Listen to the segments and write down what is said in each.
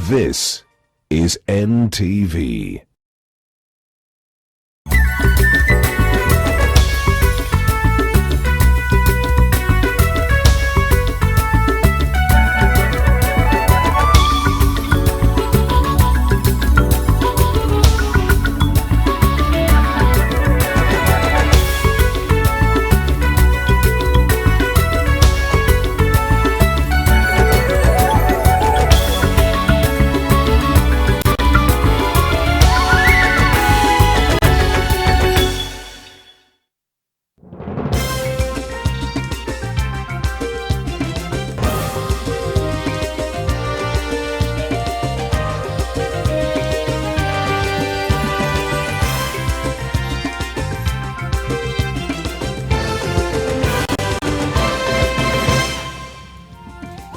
This is NTV.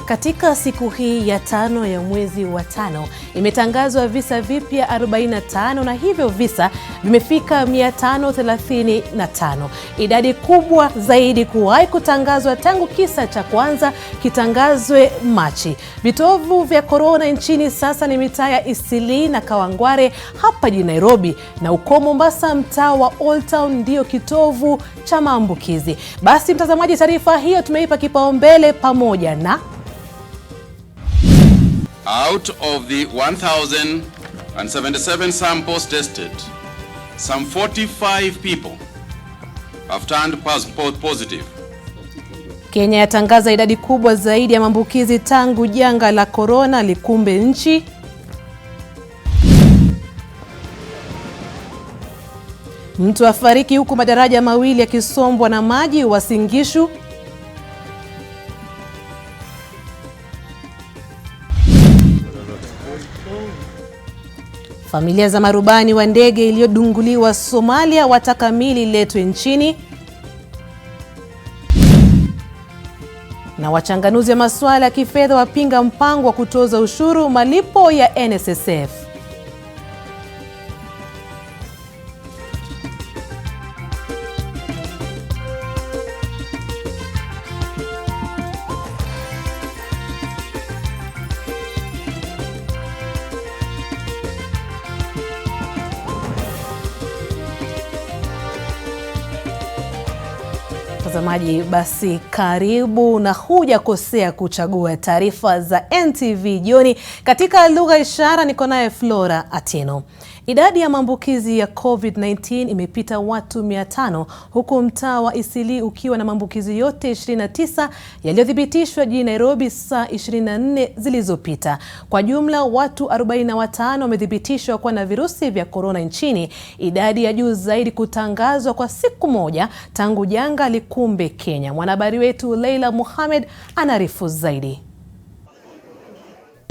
Katika siku hii ya 5 ya mwezi wa 5 imetangazwa visa vipya 45 na hivyo visa vimefika 535. Idadi kubwa zaidi kuwahi kutangazwa tangu kisa cha kwanza kitangazwe Machi. Vitovu vya corona nchini sasa ni mitaa ya Eastleigh na Kawangware hapa jijini Nairobi, na uko Mombasa mtaa wa Old Town ndio kitovu cha maambukizi. Basi mtazamaji, taarifa hiyo tumeipa kipaumbele pamoja na out of the 1,077 samples tested, some 45 people have turned positive. Kenya yatangaza idadi kubwa zaidi ya maambukizi tangu janga la corona likumbe nchi. Mtu afariki huku madaraja mawili yakisombwa na maji Uasin Gishu. Familia za marubani wa ndege iliyodunguliwa Somalia wataka mili iletwe nchini. Na wachanganuzi wa masuala ya kifedha wapinga mpango wa kutoza ushuru malipo ya NSSF. Mtazamaji, basi karibu na hujakosea kuchagua taarifa za NTV jioni. Katika lugha ishara niko naye Flora Atino. Idadi ya maambukizi ya COVID-19 imepita watu 500 huku mtaa wa Eastleigh ukiwa na maambukizi yote 29 yaliyothibitishwa jijini Nairobi saa 24 zilizopita. Kwa jumla watu 45 wamethibitishwa kuwa na virusi vya corona nchini, idadi ya juu zaidi kutangazwa kwa siku moja tangu janga likumbe Kenya. Mwanahabari wetu Leila Mohamed anaarifu zaidi.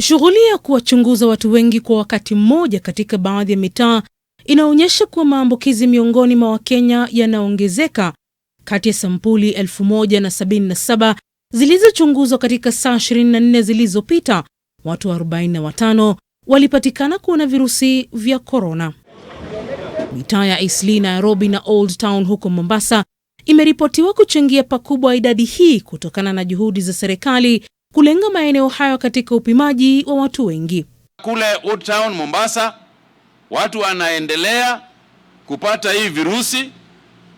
Shughuli ya kuwachunguza watu wengi kwa wakati mmoja katika baadhi ya mitaa inaonyesha kuwa maambukizi miongoni mwa Wakenya yanaongezeka. Kati ya sampuli 1077 zilizochunguzwa katika saa 24 zilizopita, watu 45 walipatikana kuwa na virusi vya corona. Mitaa ya Eastleigh, Nairobi na Old Town huko Mombasa imeripotiwa kuchangia pakubwa idadi hii kutokana na juhudi za serikali kulenga maeneo hayo katika upimaji wa watu wengi. Kule Old Town Mombasa watu wanaendelea kupata hii virusi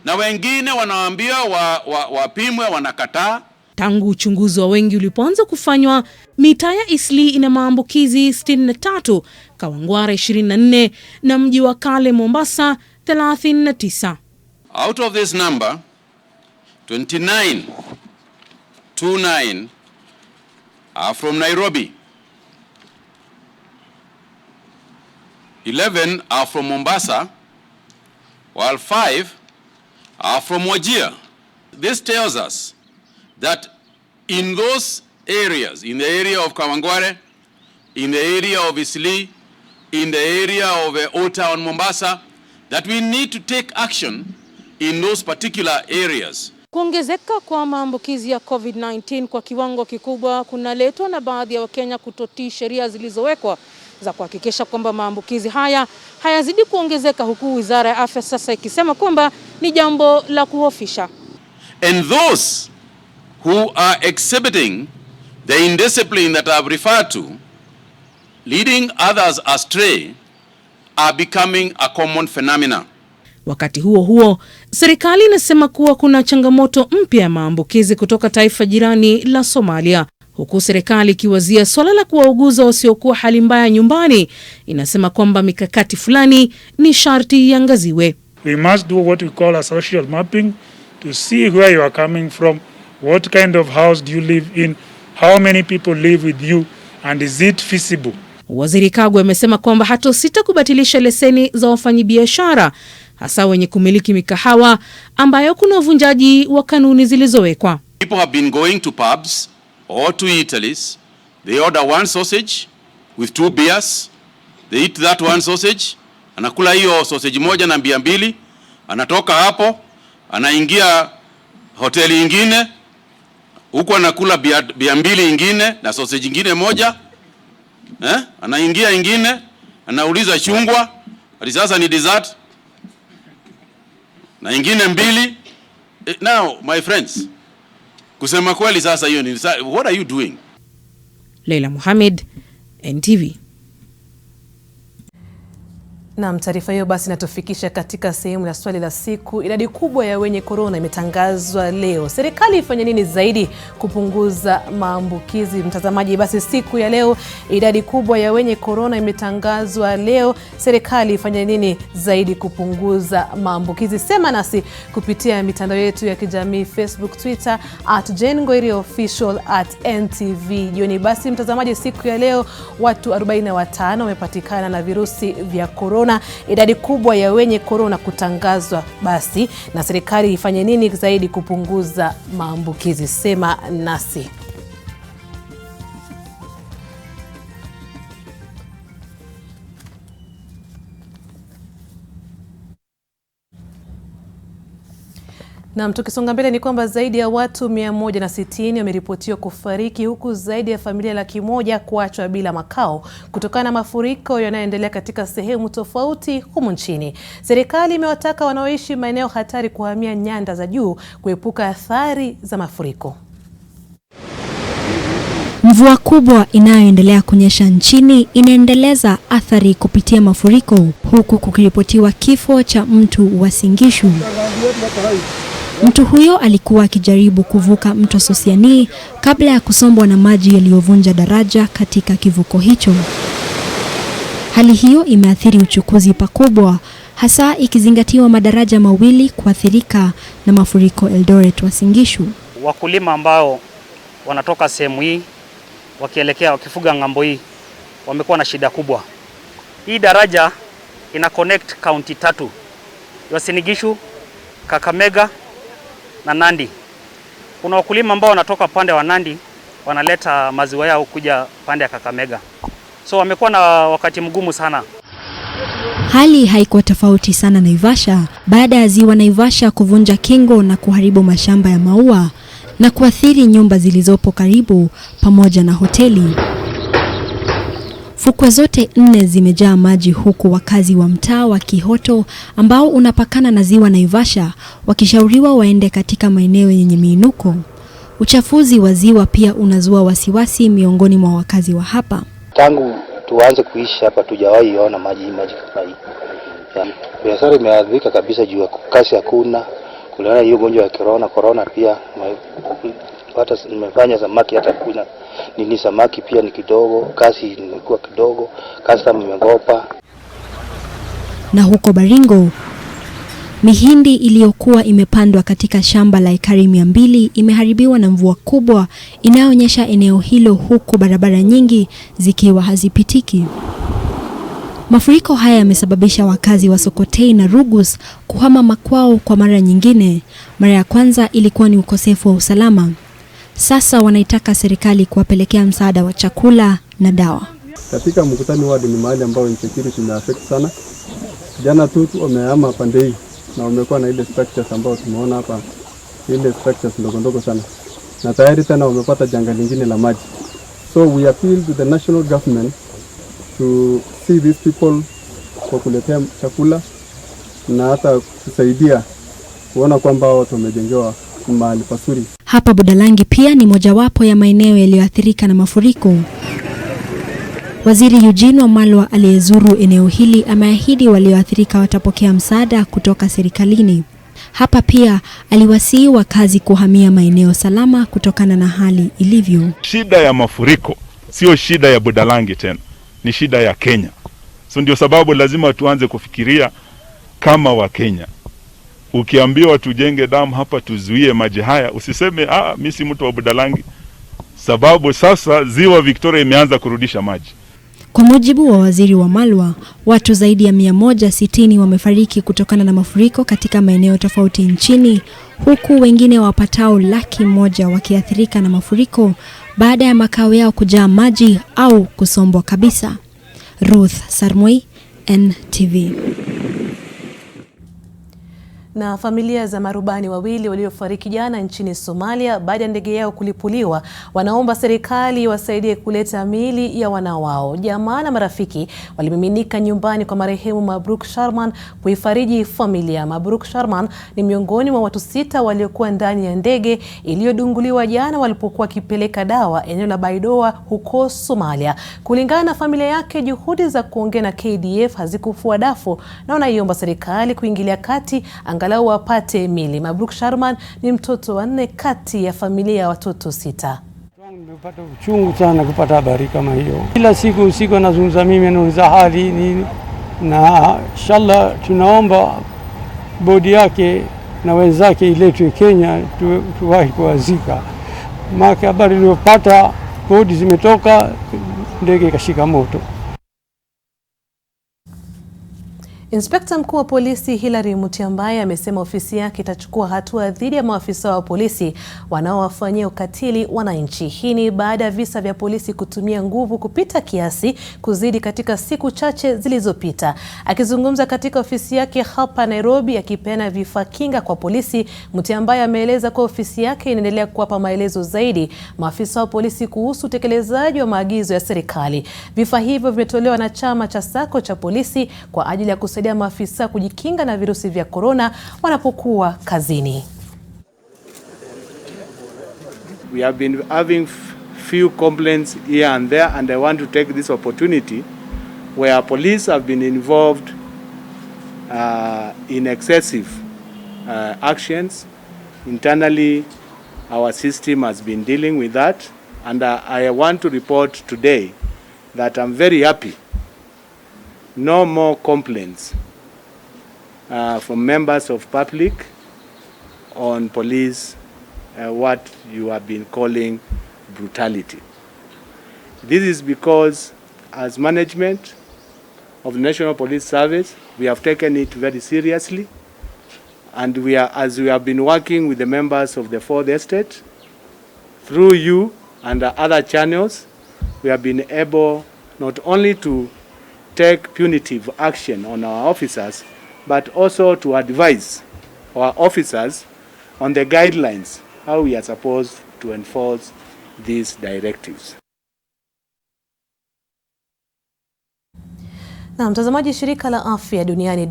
na wengine wanawaambia wapimwe wanakataa. Tangu uchunguzi wa wengi ulipoanza kufanywa, mitaa ya Eastleigh ina maambukizi 63, Kawangware 24 na mji wa kale Mombasa 39. Out of this number, 29 are from Nairobi. 11 are from Mombasa, while 5 are from Wajir. This tells us that in those areas, in the area of Kawangware, in the area of Eastleigh, in the area of Old Town Mombasa, that we need to take action in those particular areas. Kuongezeka kwa maambukizi ya COVID-19 kwa kiwango kikubwa kunaletwa na baadhi ya Wakenya kutotii sheria zilizowekwa za kuhakikisha kwamba maambukizi haya hayazidi kuongezeka, huku Wizara ya Afya sasa ikisema kwamba ni jambo la kuhofisha. And those who are exhibiting the indiscipline that I've referred to, leading others astray are becoming a common phenomenon. Wakati huo huo, serikali inasema kuwa kuna changamoto mpya ya maambukizi kutoka taifa jirani la Somalia. Huku serikali ikiwazia swala la kuwauguza wasiokuwa hali mbaya nyumbani, inasema kwamba mikakati fulani ni sharti iangaziwe. We must do what we call a social mapping to see where you are coming from, what kind of house do you live in, how many people live with you, and is it feasible. Waziri Kagwe amesema kwamba hatosita kubatilisha leseni za wafanyabiashara, hasa wenye kumiliki mikahawa ambayo kuna uvunjaji wa kanuni zilizowekwa. People have been going to pubs or to eateries. They order one sausage with 2 beers. They eat that one sausage. Anakula hiyo sausage moja na bia mbili. Anatoka hapo, anaingia hoteli ingine. Huko anakula bia mbili ingine na sausage ingine moja. Anaingia ingine, anauliza chungwa. Hadi sasa ni dessert. Na ingine mbili. Now, my friends, kusema kweli sasa hiyo ni what are you doing? Leila Mohamed, NTV. Na taarifa hiyo basi inatufikisha katika sehemu ya swali la siku. Idadi kubwa ya wenye corona imetangazwa leo. Serikali ifanye nini zaidi kupunguza maambukizi? Mtazamaji, basi siku ya leo idadi kubwa ya wenye corona imetangazwa leo. Serikali ifanye nini zaidi kupunguza maambukizi? Sema nasi kupitia mitandao yetu ya kijamii Facebook, Twitter @Ngoiri official @NTV Jioni. Basi mtazamaji, siku ya leo watu 45 wamepatikana na virusi vya corona. Idadi kubwa ya wenye corona kutangazwa basi, na serikali ifanye nini zaidi kupunguza maambukizi? Sema nasi. Na tukisonga mbele ni kwamba zaidi ya watu 160 wameripotiwa kufariki, huku zaidi ya familia 100,000 kuachwa bila makao kutokana na mafuriko yanayoendelea katika sehemu tofauti humu nchini. Serikali imewataka wanaoishi maeneo hatari kuhamia nyanda za juu kuepuka athari za mafuriko. Mvua kubwa inayoendelea kunyesha nchini inaendeleza athari kupitia mafuriko, huku kukiripotiwa kifo cha mtu Uasin Gishu. Mtu huyo alikuwa akijaribu kuvuka mto Sosiani kabla ya kusombwa na maji yaliyovunja daraja katika kivuko hicho. Hali hiyo imeathiri uchukuzi pakubwa, hasa ikizingatiwa madaraja mawili kuathirika na mafuriko Eldoret Uasin Gishu. Wakulima ambao wanatoka sehemu hii wakifuga ng'ambo hii wamekuwa na shida kubwa. Hii daraja ina connect county 3: Uasin Gishu, Kakamega na Nandi. Kuna wakulima ambao wanatoka pande wa Nandi wanaleta maziwa yao kuja pande ya Kakamega. So wamekuwa na wakati mgumu sana. Hali haikuwa tofauti sana Naivasha baada ya ziwa Naivasha kuvunja kingo na kuharibu mashamba ya maua na kuathiri nyumba zilizopo karibu pamoja na hoteli. Fukwe zote 4 zimejaa maji, huku wakazi wa mtaa wa Kihoto ambao unapakana na ziwa Naivasha wakishauriwa waende katika maeneo yenye miinuko. Uchafuzi wa ziwa pia unazua wasiwasi miongoni mwa wakazi wa hapa. Tangu tuanze kuishi hapa tujawahi ona maji kama hii. Biashara imeadhika kabisa juu ya kasi hakuna. Kuliona hiyo gonjwa ya corona pia hata nimefanya samaki, hata kuna samaki pia ni kidogo, kasi imekuwa kidogo, customer imegopa. Na huko Baringo, mihindi iliyokuwa imepandwa katika shamba la ekari 200 imeharibiwa na mvua kubwa inayoonyesha eneo hilo, huku barabara nyingi zikiwa hazipitiki. Mafuriko haya yamesababisha wakazi wa Sokotei na Rugus kuhama makwao kwa mara nyingine. Mara ya kwanza ilikuwa ni ukosefu wa usalama. Sasa wanaitaka serikali kuwapelekea msaada wa chakula na dawa. Katika mkutano wadi ni mahali ambao insecurity imeaffect sana. Jana tu wamehama pande hii na wamekuwa na ile structures ambao tumeona hapa, ile structures ndogo sana. Na tayari tena wamepata janga lingine la maji. So we appeal to the national government to see these people kwa kuletea chakula na hata kusaidia kuona kwamba watu wamejengewa mahali pasuri. Hapa Budalangi pia ni mojawapo ya maeneo yaliyoathirika na mafuriko. Waziri Eugene Wamalwa aliyezuru eneo hili ameahidi walioathirika watapokea msaada kutoka serikalini. Hapa pia aliwasihi wakazi kuhamia maeneo salama kutokana na hali ilivyo. Shida ya mafuriko sio shida ya Budalangi tena, ni shida ya Kenya. So ndio sababu lazima tuanze kufikiria kama wa Kenya. Ukiambiwa tujenge damu hapa tuzuie maji haya, usiseme mimi si mtu wa Budalangi, sababu sasa ziwa Victoria imeanza kurudisha maji. Kwa mujibu wa waziri Wamalwa, watu zaidi ya 160 wamefariki kutokana na mafuriko katika maeneo tofauti nchini, huku wengine wapatao 100,000 wakiathirika na mafuriko baada ya makao yao kujaa maji au kusombwa kabisa. Ruth Sarmoi, NTV. Na familia za marubani wawili waliofariki jana nchini Somalia baada ya ndege yao kulipuliwa wanaomba serikali wasaidie kuleta miili ya wana wao. Jamaa na marafiki walimiminika nyumbani kwa marehemu Mabruk Sharman kuifariji familia. Mabruk Sharman ni miongoni mwa watu 6 waliokuwa ndani ya ndege iliyodunguliwa jana walipokuwa wakipeleka dawa eneo la Baidoa huko Somalia. Kulingana na familia yake, juhudi za kuongea na KDF hazikufua dafu na wanaiomba serikali kuingilia kati angalau wapate mili. Mabruk Sharman ni mtoto wa 4 kati ya familia ya watoto 6. Nimepata uchungu sana kupata habari kama hiyo. Kila siku usiku nazungumza mimi nauliza hali nini, na inshallah tunaomba bodi yake na wenzake iletwe Kenya tuwahi kuwazika. Maka habari niliyopata bodi zimetoka, ndege ikashika moto. Inspekta mkuu wa polisi Hilary Mutyambai amesema ofisi yake itachukua hatua dhidi ya maafisa wa polisi wanaowafanyia ukatili wananchi. Hii ni baada ya visa vya polisi kutumia nguvu kupita kiasi kuzidi katika siku chache zilizopita. Akizungumza katika ofisi yake hapa Nairobi akipeana vifaa kinga kwa polisi, Mutyambai ameeleza kuwa ofisi yake inaendelea kuwapa maelezo zaidi maafisa wa polisi kuhusu utekelezaji wa maagizo ya serikali. Vifaa hivyo vimetolewa na chama cha sako cha polisi kwa ajili ya kusaidia maafisa kujikinga na virusi vya corona wanapokuwa kazini. We have been having few complaints here and there, and I want to take this opportunity where police have been involved in excessive actions. Internally, our system has been dealing with that, and I want to report today that I'm very happy. No more complaints from members of public on police, what you have been calling brutality. This is because as management of the National Police Service, we have taken it very seriously, and as we have been working with the members of the Fourth Estate, through you and other channels, we have been able not only to take punitive action on our officers, but also to advise our officers on the guidelines, how we are supposed to enforce these directives. Na mtazamaji, shirika la afya duniani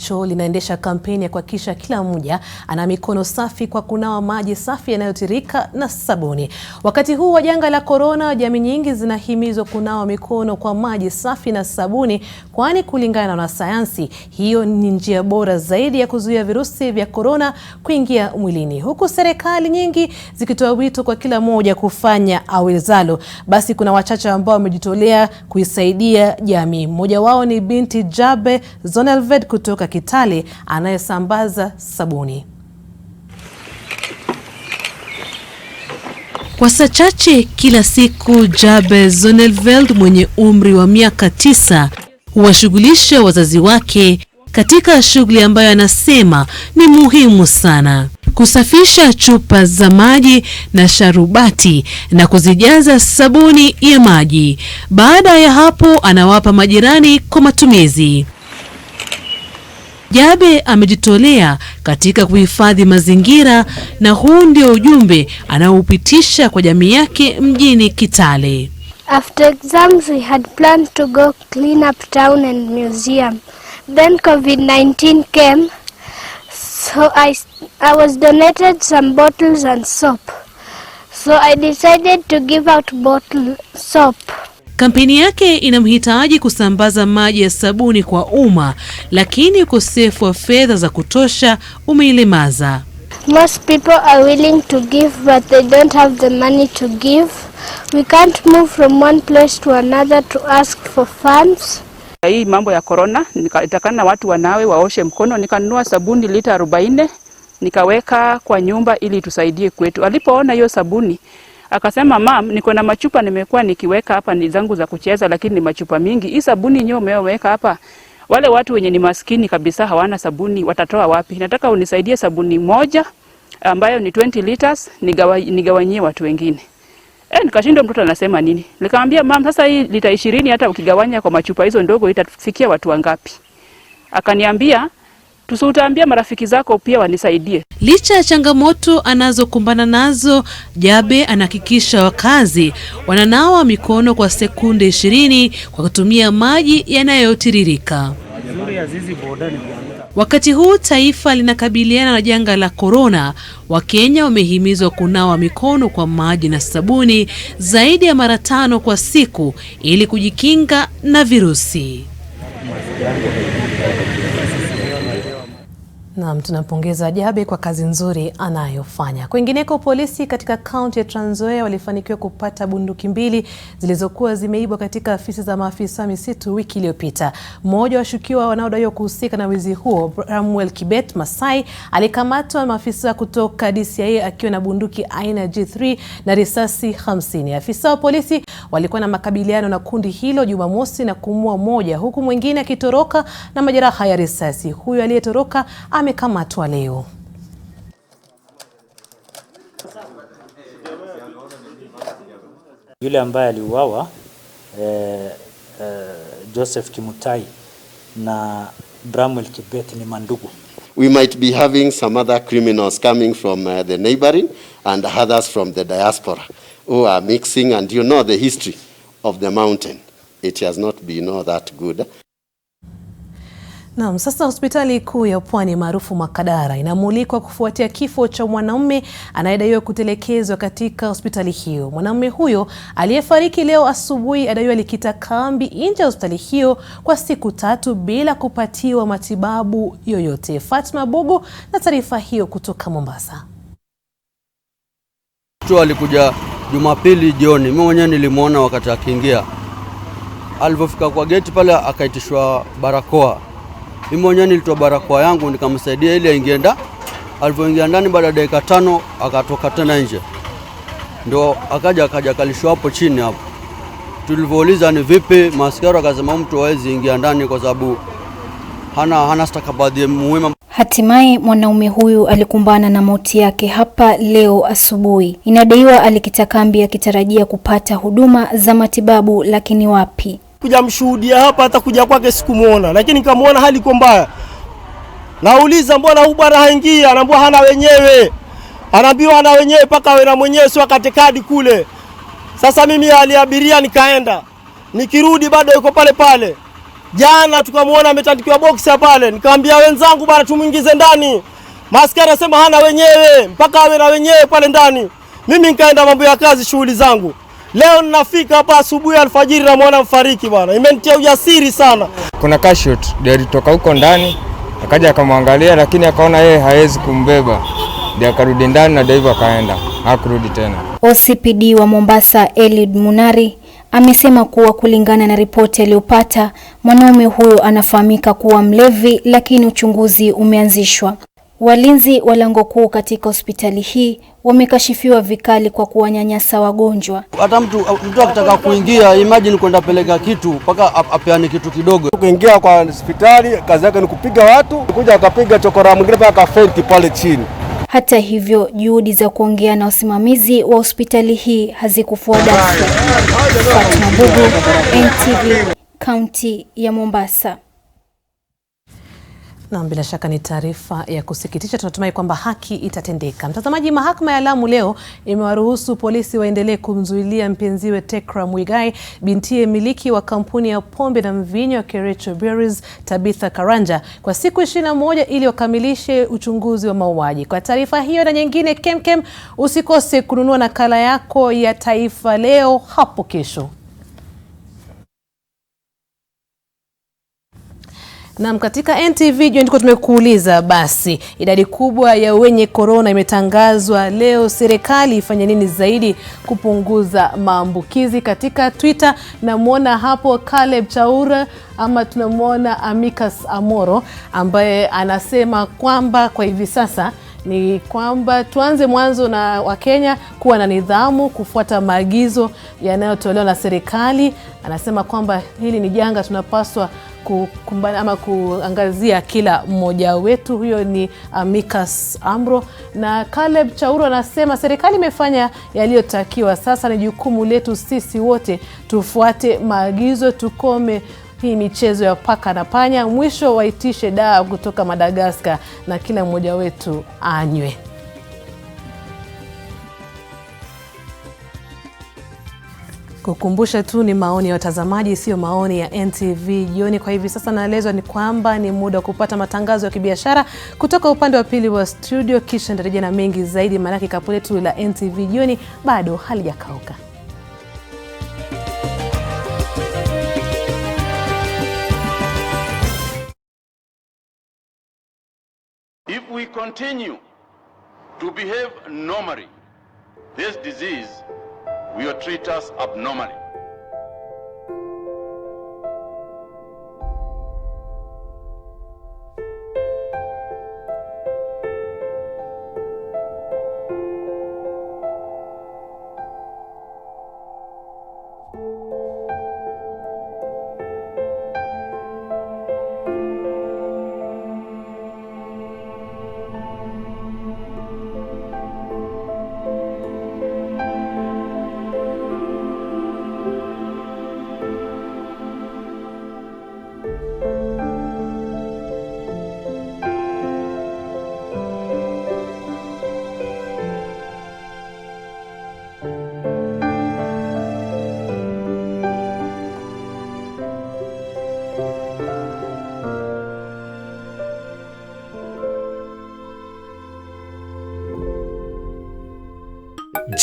WHO linaendesha kampeni ya kuhakikisha kila mmoja ana mikono safi kwa kunawa maji safi yanayotirika na sabuni. Wakati huu wa janga la corona, jamii nyingi zinahimizwa kunawa mikono kwa maji safi na sabuni, kwani kulingana na wanasayansi hiyo ni njia bora zaidi ya kuzuia virusi vya corona kuingia mwilini. Huku serikali nyingi zikitoa wito kwa kila mmoja kufanya awezalo, basi kuna wachache ambao wamejitolea kuisaidia jamii. Mmoja wao ni binti Jabe Zonelved kutoka Kitale anayesambaza sabuni. Kwa saa chache kila siku, Jabe Zonelved mwenye umri wa miaka 9 huwashughulisha wazazi wake katika shughuli ambayo anasema ni muhimu sana: kusafisha chupa za maji na sharubati na kuzijaza sabuni ya maji. Baada ya hapo anawapa majirani kwa matumizi. Jabe amejitolea katika kuhifadhi mazingira, na huu ndio ujumbe anaoupitisha kwa jamii yake mjini Kitale. After exams we had planned to go clean up town and museum. Then COVID-19 came, so I was donated some bottles and soap. So I decided to give out bottle soap. Kampeni yake inamhitaji kusambaza maji ya sabuni kwa umma, lakini ukosefu wa fedha za kutosha umeilemaza. Most people are willing to give, but they don't have the money to give. We can't move from one place to another to ask for funds. Hii mambo ya corona, nitakana watu wanawe waoshe mkono, nikanunua sabuni lita 40, nikaweka kwa nyumba ili tusaidie kwetu. Alipoona hiyo sabuni, akasema mam, niko na machupa nimekuwa nikiweka hapa ni zangu za kucheza, lakini ni machupa mingi. Hii sabuni nyo umeweka hapa, wale watu wenye ni maskini kabisa hawana sabuni watatoa wapi? Nataka unisaidie sabuni moja ambayo ni 20 liters nigawanyie watu wengine. Nikashindwa mtoto anasema nini. Nikamwambia mam, sasa hii lita 20 hata ukigawanya kwa machupa hizo ndogo itafikia watu wangapi? Akaniambia tusutaambia marafiki zako pia wanisaidie. Licha ya changamoto anazokumbana nazo, Jabe anahakikisha wakazi wananawa mikono kwa sekunde 20 kwa kutumia maji yanayotiririka. Wakati huu taifa linakabiliana na janga la corona, Wakenya wamehimizwa kunawa mikono kwa maji na sabuni zaidi ya mara 5 kwa siku ili kujikinga na virusi. Naam, tunapongeza Jabe kwa kazi nzuri anayofanya. Kwingineko, polisi katika kaunti ya Trans Nzoia walifanikiwa kupata bunduki 2 zilizokuwa zimeibwa katika afisi za maafisa misitu wiki iliyopita. Mmoja wa washukiwa wanaodaiwa kuhusika na wizi huo, Samuel Kibet Masai, alikamatwa na maafisa kutoka DCI akiwa na bunduki aina G3 na risasi 50. Afisa wa polisi walikuwa na makabiliano na kundi hilo Jumamosi na kumua mmoja, huku mwingine akitoroka na majeraha ya risasi. Huyu aliyetoroka amekamatwa leo. Yule ambaye aliuawa Joseph Kimutai na Samuel Kibet ni mandugu. We might be having some other criminals coming from the neighboring and others from the diaspora who are mixing, and you know the history of the mountain. It has not been that good. Naam, sasa hospitali kuu ya Pwani maarufu Makadara inamulikwa kufuatia kifo cha mwanaume anayedaiwa kutelekezwa katika hospitali hiyo. Mwanaume huyo aliyefariki leo asubuhi adaiwa alikita kambi nje ya hospitali hiyo kwa siku 3 bila kupatiwa matibabu yoyote. Fatma Bugu na taarifa hiyo kutoka Mombasa. Mtu alikuja Jumapili jioni, mimi mwenyewe nilimuona wakati akiingia. Alipofika kwa geti pale akaitishwa barakoa. Mimi mwenyewe nilitoa barakoa yangu nikamsaidia ili aingie ndani. Alipoingia ndani baada ya dakika 5 akatoka tena nje. Ndio akaja kalishwa hapo chini hapo. Tulivyouliza ni vipi, maaskari akasema mtu hawezi ingia ndani kwa sababu hana stakabadhi muhimu. Hatimaye mwanaume huyu alikumbana na mauti yake hapa leo asubuhi. Inadaiwa alikita kambi akitarajia kupata huduma za matibabu, lakini wapi. Kuja mshuhudia hapa, hata kuja kwake sikumuona, lakini nikamuona hali iko mbaya. Nauliza mbona huyu bwana haingia, anaambiwa hana wenyewe. Anaambiwa hana wenyewe paka awe na mwenyewe, sio akate kadi kule. Sasa mimi aliabiria nikaenda. Nikirudi bado yuko pale pale. Jana tukamuona ametandikiwa boxer pale. Nikamwambia wenzangu bwana tumuingize ndani. Maaskari anasema hana wenyewe, mpaka awe na wenyewe pale ndani. Mimi nikaenda mambo ya kazi, shughuli zangu. Leo ninafika hapa asubuhi alfajiri na mwana mfariki bwana. Imenitia ujasiri sana. Kuna cashot ndio alitoka huko ndani, akaja akamwangalia lakini akaona yeye hawezi kumbeba. Ndio akarudi ndani na Dave akaenda. Hakurudi tena. OCPD wa Mombasa Eliud Munari amesema kuwa kulingana na ripoti aliyopata, mwanaume huyo anafahamika kuwa mlevi, lakini uchunguzi umeanzishwa. Walinzi wa lango kuu katika hospitali hii wamekashifiwa vikali kwa kuwanyanyasa wagonjwa. Hata mtu akitaka kuingia, imagine kwenda peleka kitu mpaka apeane kitu kidogo. Kuingia kwa hospitali kazi yake ni kupiga watu, kuja akapiga chokora mwingine mpaka akafenti pale chini. Hata hivyo, juhudi za kuongea na wasimamizi wa hospitali hii hazikufua dafu. Fatma Bugu, NTV, kaunti ya Mombasa. Na bila shaka ni taarifa ya kusikitisha. Tunatumai kwamba haki itatendeka. Mtazamaji, mahakama ya Lamu leo imewaruhusu polisi waendelee kumzuilia mpenziwe Tekra Muigai, bintiye miliki wa kampuni ya pombe na mvinyo ya Kericho Breweries, Tabitha Karanja, kwa siku 21 ili wakamilishe uchunguzi wa mauaji. Kwa taarifa hiyo na nyingine kemkem, usikose kununua nakala yako ya Taifa Leo hapo kesho. Na katika NTV Jioni ndiko tumekuuliza basi idadi kubwa ya wenye corona imetangazwa leo, serikali ifanye nini zaidi kupunguza maambukizi? Katika Twitter namuona hapo Caleb Chaura ama tunamuona Amicus Amoro ambaye anasema kwamba kwa hivi sasa ni kwamba tuanze mwanzo na Wakenya kuwa na nidhamu, kufuata maagizo yanayotolewa na serikali. Anasema kwamba hili ni janga tunapaswa kukumbana ama kuangazia kila mmoja wetu. Huyo ni Amicus Amro. Na Caleb Chauro anasema serikali imefanya yaliyotakiwa, sasa ni jukumu letu sisi wote tufuate maagizo, tukome hii michezo ya paka na panya, mwisho waitishe dawa kutoka Madagascar na kila mmoja wetu anywe. Kukumbusha tu ni maoni ya watazamaji, sio maoni ya NTV Jioni. Kwa hivi sasa naelezwa ni kwamba ni muda wa kupata matangazo ya kibiashara kutoka upande wa pili wa studio, kisha ndarejea na mengi zaidi, maana kapu letu la NTV Jioni bado halijakauka. If we continue to behave normally, this disease will treat us abnormally.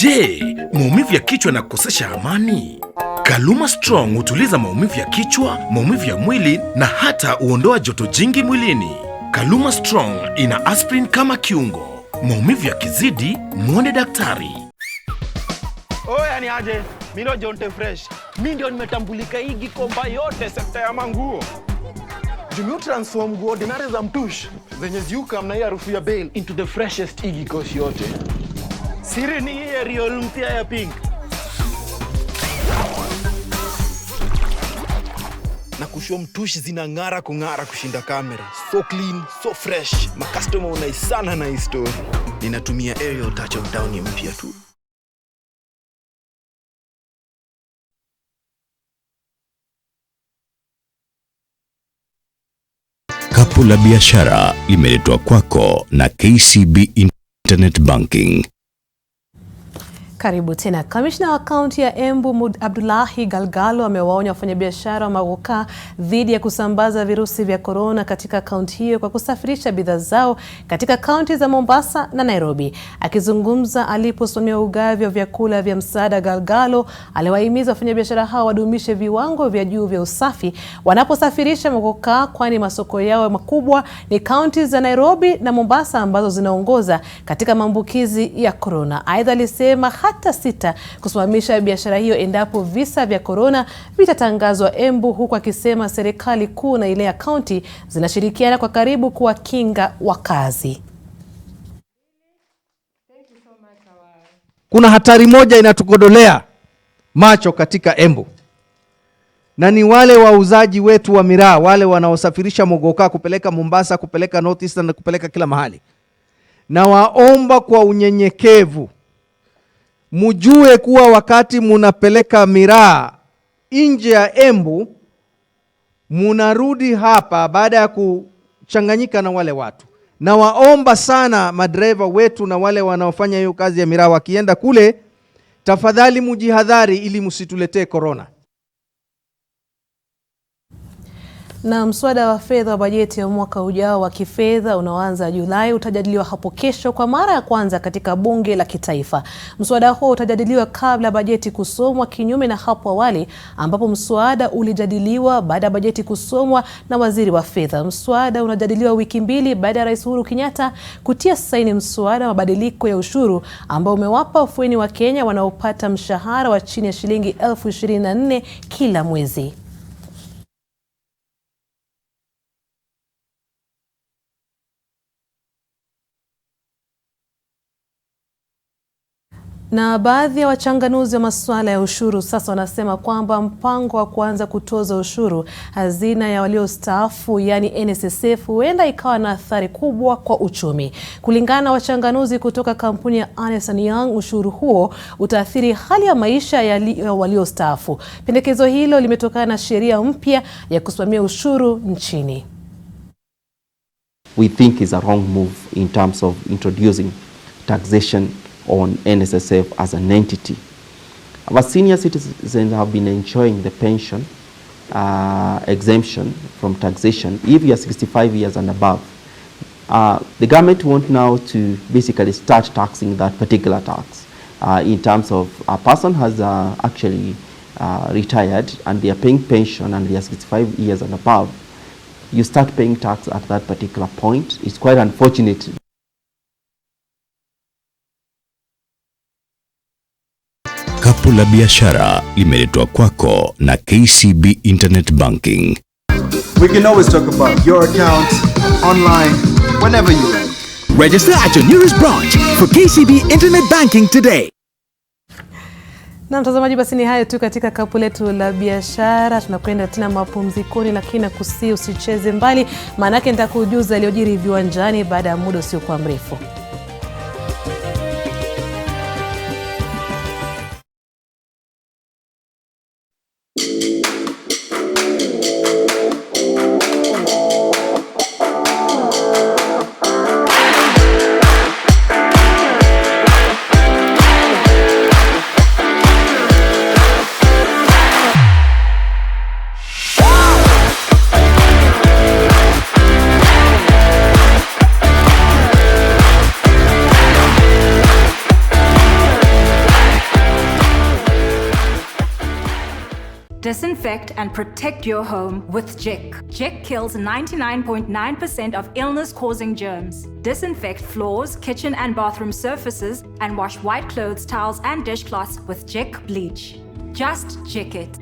Je, maumivu ya kichwa na kukosesha amani? Kaluma Strong hutuliza maumivu ya kichwa, maumivu ya mwili na hata huondoa joto jingi mwilini. Kaluma Strong ina aspirin kama kiungo. Maumivu ya kizidi, muone daktari. Oya ni aje, mimi ndo Jonte Fresh. Mimi ndio nimetambulika hii Gikomba yote sekta ya manguo. Jumio transform nguo ordinary za mtush zenye ziuka mna hii harufu ya bail into the freshest igikosi yote. Siri ni hii Real mpya ya pink. Na kusho mtushi zinang'ara kung'ara kushinda kamera. So clean, so fresh. Ma customer unaisana na hii story. Ninatumia Aerial Touch of Down mpya tu. Kapu la biashara limeletwa kwako na KCB Internet Banking. Karibu tena. Kamishna wa kaunti ya Embu Abdullahi Galgalo amewaonya wafanyabiashara wa magoka dhidi ya kusambaza virusi vya corona katika kaunti hiyo kwa kusafirisha bidhaa zao katika kaunti za Mombasa na Nairobi. Akizungumza aliposimamia ugavi wa vyakula vya msaada, Galgalo aliwahimiza wafanyabiashara hao wadumishe viwango vya juu vya usafi wanaposafirisha magoka, kwani masoko yao makubwa ni kaunti za Nairobi na Mombasa ambazo zinaongoza katika maambukizi ya corona. Aidha alisema hata sita kusimamisha biashara hiyo endapo visa vya corona vitatangazwa Embu, huku akisema serikali kuu na ile ya kaunti zinashirikiana kwa karibu kuwakinga wakazi. Kuna hatari moja inatukodolea macho katika Embu, na ni wale wauzaji wetu wa miraa, wale wanaosafirisha mogoka kupeleka Mombasa, kupeleka North Eastern na kupeleka kila mahali. Na waomba kwa unyenyekevu, mujue kuwa wakati munapeleka miraa nje ya Embu, munarudi hapa baada ya kuchanganyika na wale watu. Na waomba sana madriver wetu na wale wanaofanya hiyo kazi ya miraa, wakienda kule, tafadhali mujihadhari ili msituletee corona. Na mswada wa fedha wa bajeti ya mwaka ujao wa kifedha unaoanza Julai utajadiliwa hapo kesho kwa mara ya kwanza katika bunge la kitaifa. Mswada huo utajadiliwa kabla bajeti kusomwa, kinyume na hapo awali ambapo mswada ulijadiliwa baada ya bajeti kusomwa na waziri wa fedha. Mswada unajadiliwa wiki mbili baada ya Rais Uhuru Kenyatta kutia saini mswada wa mabadiliko ya ushuru ambao umewapa afueni wa Kenya wanaopata mshahara wa chini ya shilingi 24,000 kila mwezi. Na baadhi ya wachanganuzi wa masuala ya ushuru sasa wanasema kwamba mpango wa kuanza kutoza ushuru hazina ya waliostaafu yani NSSF huenda ikawa na athari kubwa kwa uchumi. Kulingana na wachanganuzi kutoka kampuni ya Ernst & Young, ushuru huo utaathiri hali ya maisha ya waliostaafu. Pendekezo hilo limetokana na sheria mpya ya kusimamia ushuru nchini. We think is a wrong move in terms of introducing taxation on NSSF as an entity. Our senior citizens have been enjoying the pension exemption from taxation if you are 65 years and above. The government want now to basically start taxing that particular tax in terms of a person has actually retired and they are paying pension and they are 65 years and above. You start paying tax at that particular point. It's quite unfortunate. Kapu la biashara limeletwa kwako na KCB Internet Banking. We can always talk about your account online whenever you like. Register at your nearest branch for KCB Internet Banking today. Na mtazamaji, basi ni hayo tu katika kapu letu la biashara. Tunakwenda tena mapumzikoni, lakini nakusihi usicheze mbali, maana yake nitakujuza yaliyojiri viwanjani baada ya muda usiokuwa mrefu. Disinfect and protect your home with Jik. Jik kills 99.9% of illness-causing germs. Disinfect floors, kitchen and bathroom surfaces and wash white clothes, towels and dishcloths with Jik bleach. Just Jik it.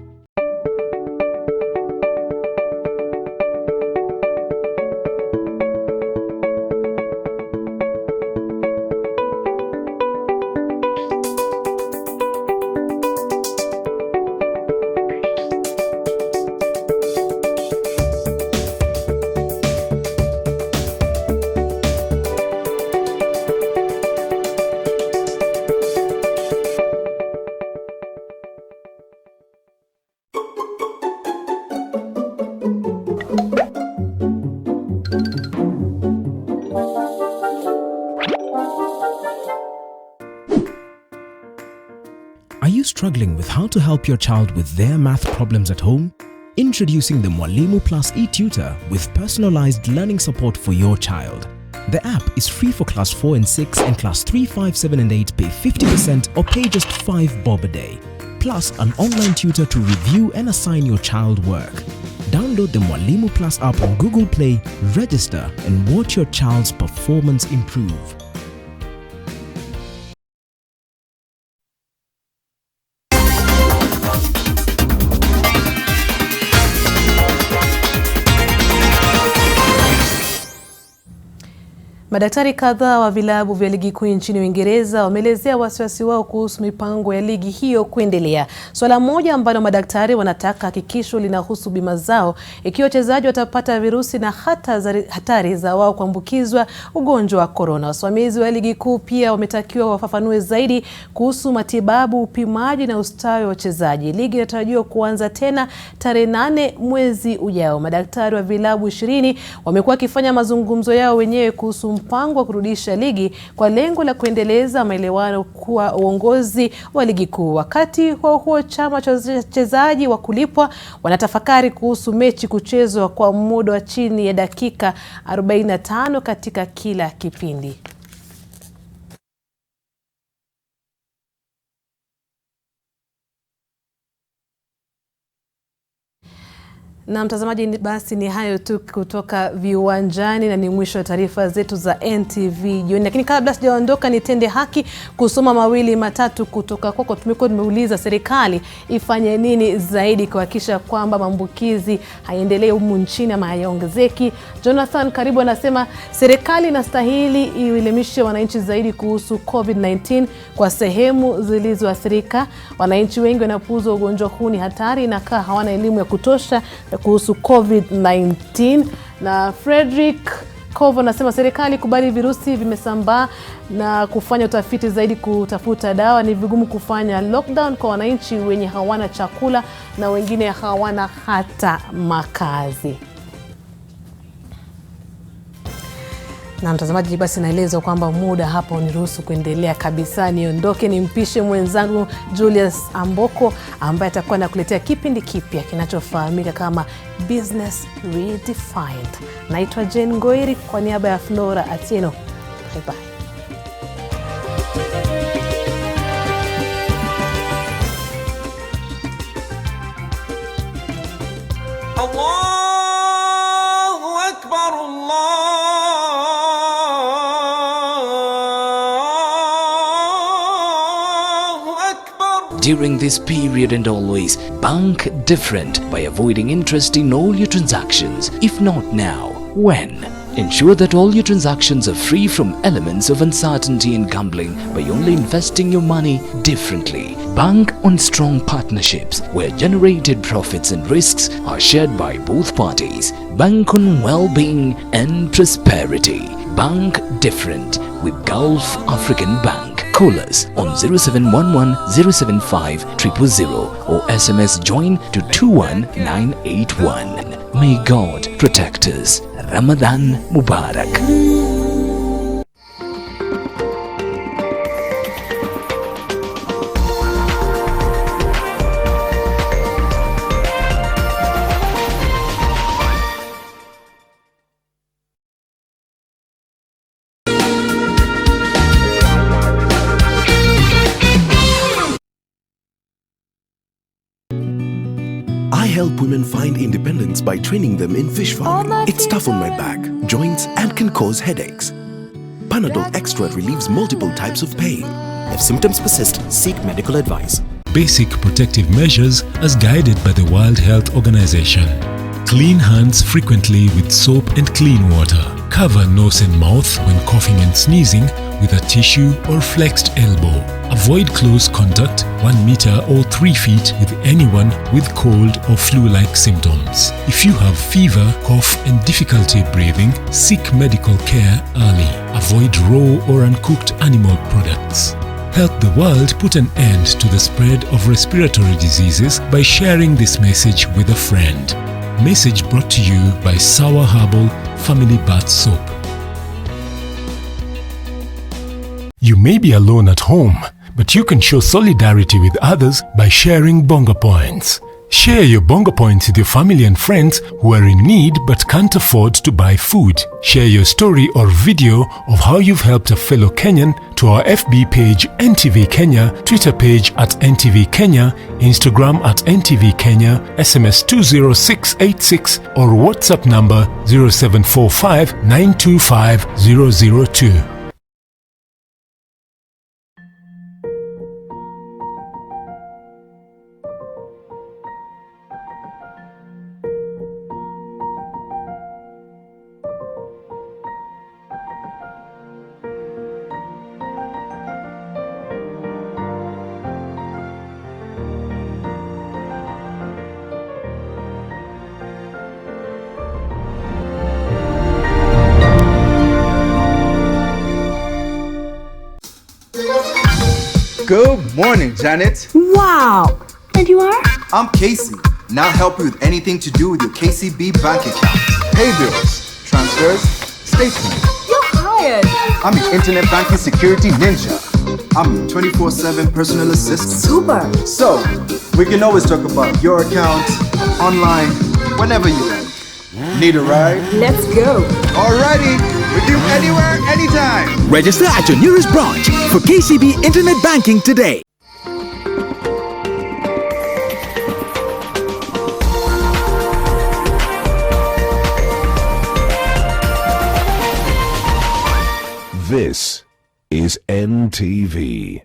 Are you struggling with how to help your child with their math problems at home? Introducing the Mwalimu Plus e-tutor with personalized learning support for your child. The app is free for class 4 and 6, and class 3, 5, 7 and 8 pay 50% or pay just 5 bob a day. Plus an online tutor to review and assign your child work. Download the Mwalimu Plus app on Google Play, register and watch your child's performance improve. Madaktari kadhaa wa vilabu vya ligi kuu nchini Uingereza wameelezea wasiwasi wao kuhusu mipango ya ligi hiyo kuendelea. Swala moja ambalo madaktari wanataka hakikisho linahusu bima zao ikiwa wachezaji watapata virusi na hatari za wao kuambukizwa ugonjwa wa corona. Wasimamizi wa ligi kuu pia wametakiwa wafafanue zaidi kuhusu matibabu, upimaji na ustawi wa wachezaji. Ligi inatarajiwa kuanza tena tarehe 8 mwezi ujao. Madaktari wa vilabu 20 wamekuwa wakifanya mazungumzo yao wenyewe kuhusu mpango wa kurudisha ligi kwa lengo la kuendeleza maelewano kwa uongozi wa ligi kuu. Wakati huo chama cha wachezaji wa kulipwa wanatafakari kuhusu mechi kuchezwa kwa muda wa chini ya dakika 45 katika kila kipindi. Na mtazamaji, basi ni hayo tu kutoka viwanjani na ni mwisho wa taarifa zetu za NTV Jioni. Lakini kabla sijaondoka nitende haki kusoma mawili matatu kutoka kwako. Tumekuwa tumeuliza serikali ifanye nini zaidi kuhakikisha kwamba maambukizi haendelee humu nchini ama hayaongezeki. Jonathan Karibu anasema serikali inastahili ielimishe wananchi zaidi kuhusu COVID-19 kwa sehemu zilizoathirika. Wananchi wengi wanapuuza ugonjwa huu ni hatari na hawana elimu ya kutosha kuhusu COVID-19. Na Frederick Kovo anasema serikali kubali virusi vimesambaa na kufanya utafiti zaidi kutafuta dawa. Ni vigumu kufanya lockdown kwa wananchi wenye hawana chakula na wengine hawana hata makazi. Na mtazamaji, basi naelezwa kwamba muda hapa uniruhusu kuendelea kabisa. Niondoke nimpishe mwenzangu Julius Amboko ambaye atakuwa anakuletea kipindi kipya kinachofahamika kama Business Redefined. Naitwa Ngoiri kwa niaba ya Flora Atieno. Bye bye. Allahu Akbar, Allah. During this period and always, bank different by avoiding interest in all your transactions. If not now, when? Ensure that all your transactions are free from elements of uncertainty and gambling by only investing your money differently. Bank on strong partnerships where generated profits and risks are shared by both parties. Bank on well-being and prosperity. Bank different with Gulf African Bank. Call us on 0711 075 000 or SMS join to 21981. May God protect us. Ramadan Mubarak. I help women find independence by training them in fish farming. It's tough on my back, joints, and can cause headaches. Panadol Extra relieves multiple types of pain. If symptoms persist, seek medical advice. Basic protective measures as guided by the World Health Organization. Clean hands frequently with soap and clean water. Cover nose and mouth when coughing and sneezing with a tissue or flexed elbow. Avoid close contact 1 meter or 3 feet with anyone with cold or flu-like symptoms. If you have fever, cough and difficulty breathing, seek medical care early. Avoid raw or uncooked animal products. Help the world put an end to the spread of respiratory diseases by sharing this message with a friend. Message brought to you by Sour Herbal Family Bath Soap. You may be alone at home, but you can show solidarity with others by sharing Bonga Points. Share your Bonga Points with your family and friends who are in need but can't afford to buy food. Share your story or video of how you've helped a fellow Kenyan to our FB page NTV Kenya, Twitter page at NTV Kenya, Instagram at NTV Kenya, SMS 20686 or WhatsApp number 0745 925 002. Good morning, Janet. Wow! And you are? I'm Casey. Now help you with anything to do with your KCB bank account. Pay bills, transfers, statements. You're hired. wired. I'm your internet banking security ninja. I'm your 24/7 personal assistant. Super. So, we can always talk about your account, online, whenever you like. Need a ride? Let's go. Alrighty, with you anywhere, anytime. Register at your nearest branch for KCB Internet Banking today. This is NTV.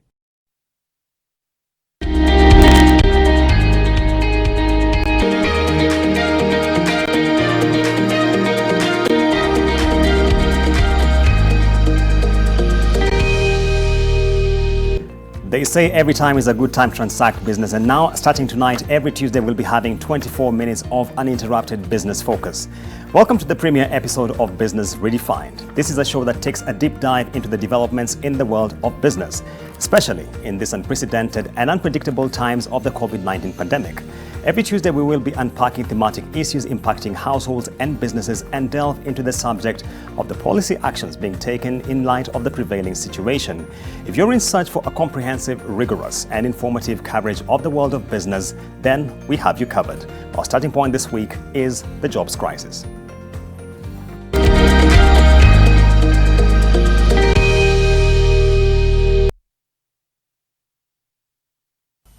They say every time is a good time to transact business, and now, starting tonight, every Tuesday we'll be having 24 minutes of uninterrupted business focus. Welcome to the premiere episode of Business Redefined. This is a show that takes a deep dive into the developments in the world of business, especially in these unprecedented and unpredictable times of the COVID-19 pandemic. Every Tuesday, we will be unpacking thematic issues impacting households and businesses and delve into the subject of the policy actions being taken in light of the prevailing situation. If you're in search for a comprehensive, rigorous, and informative coverage of the world of business, then we have you covered. Our starting point this week is the jobs crisis.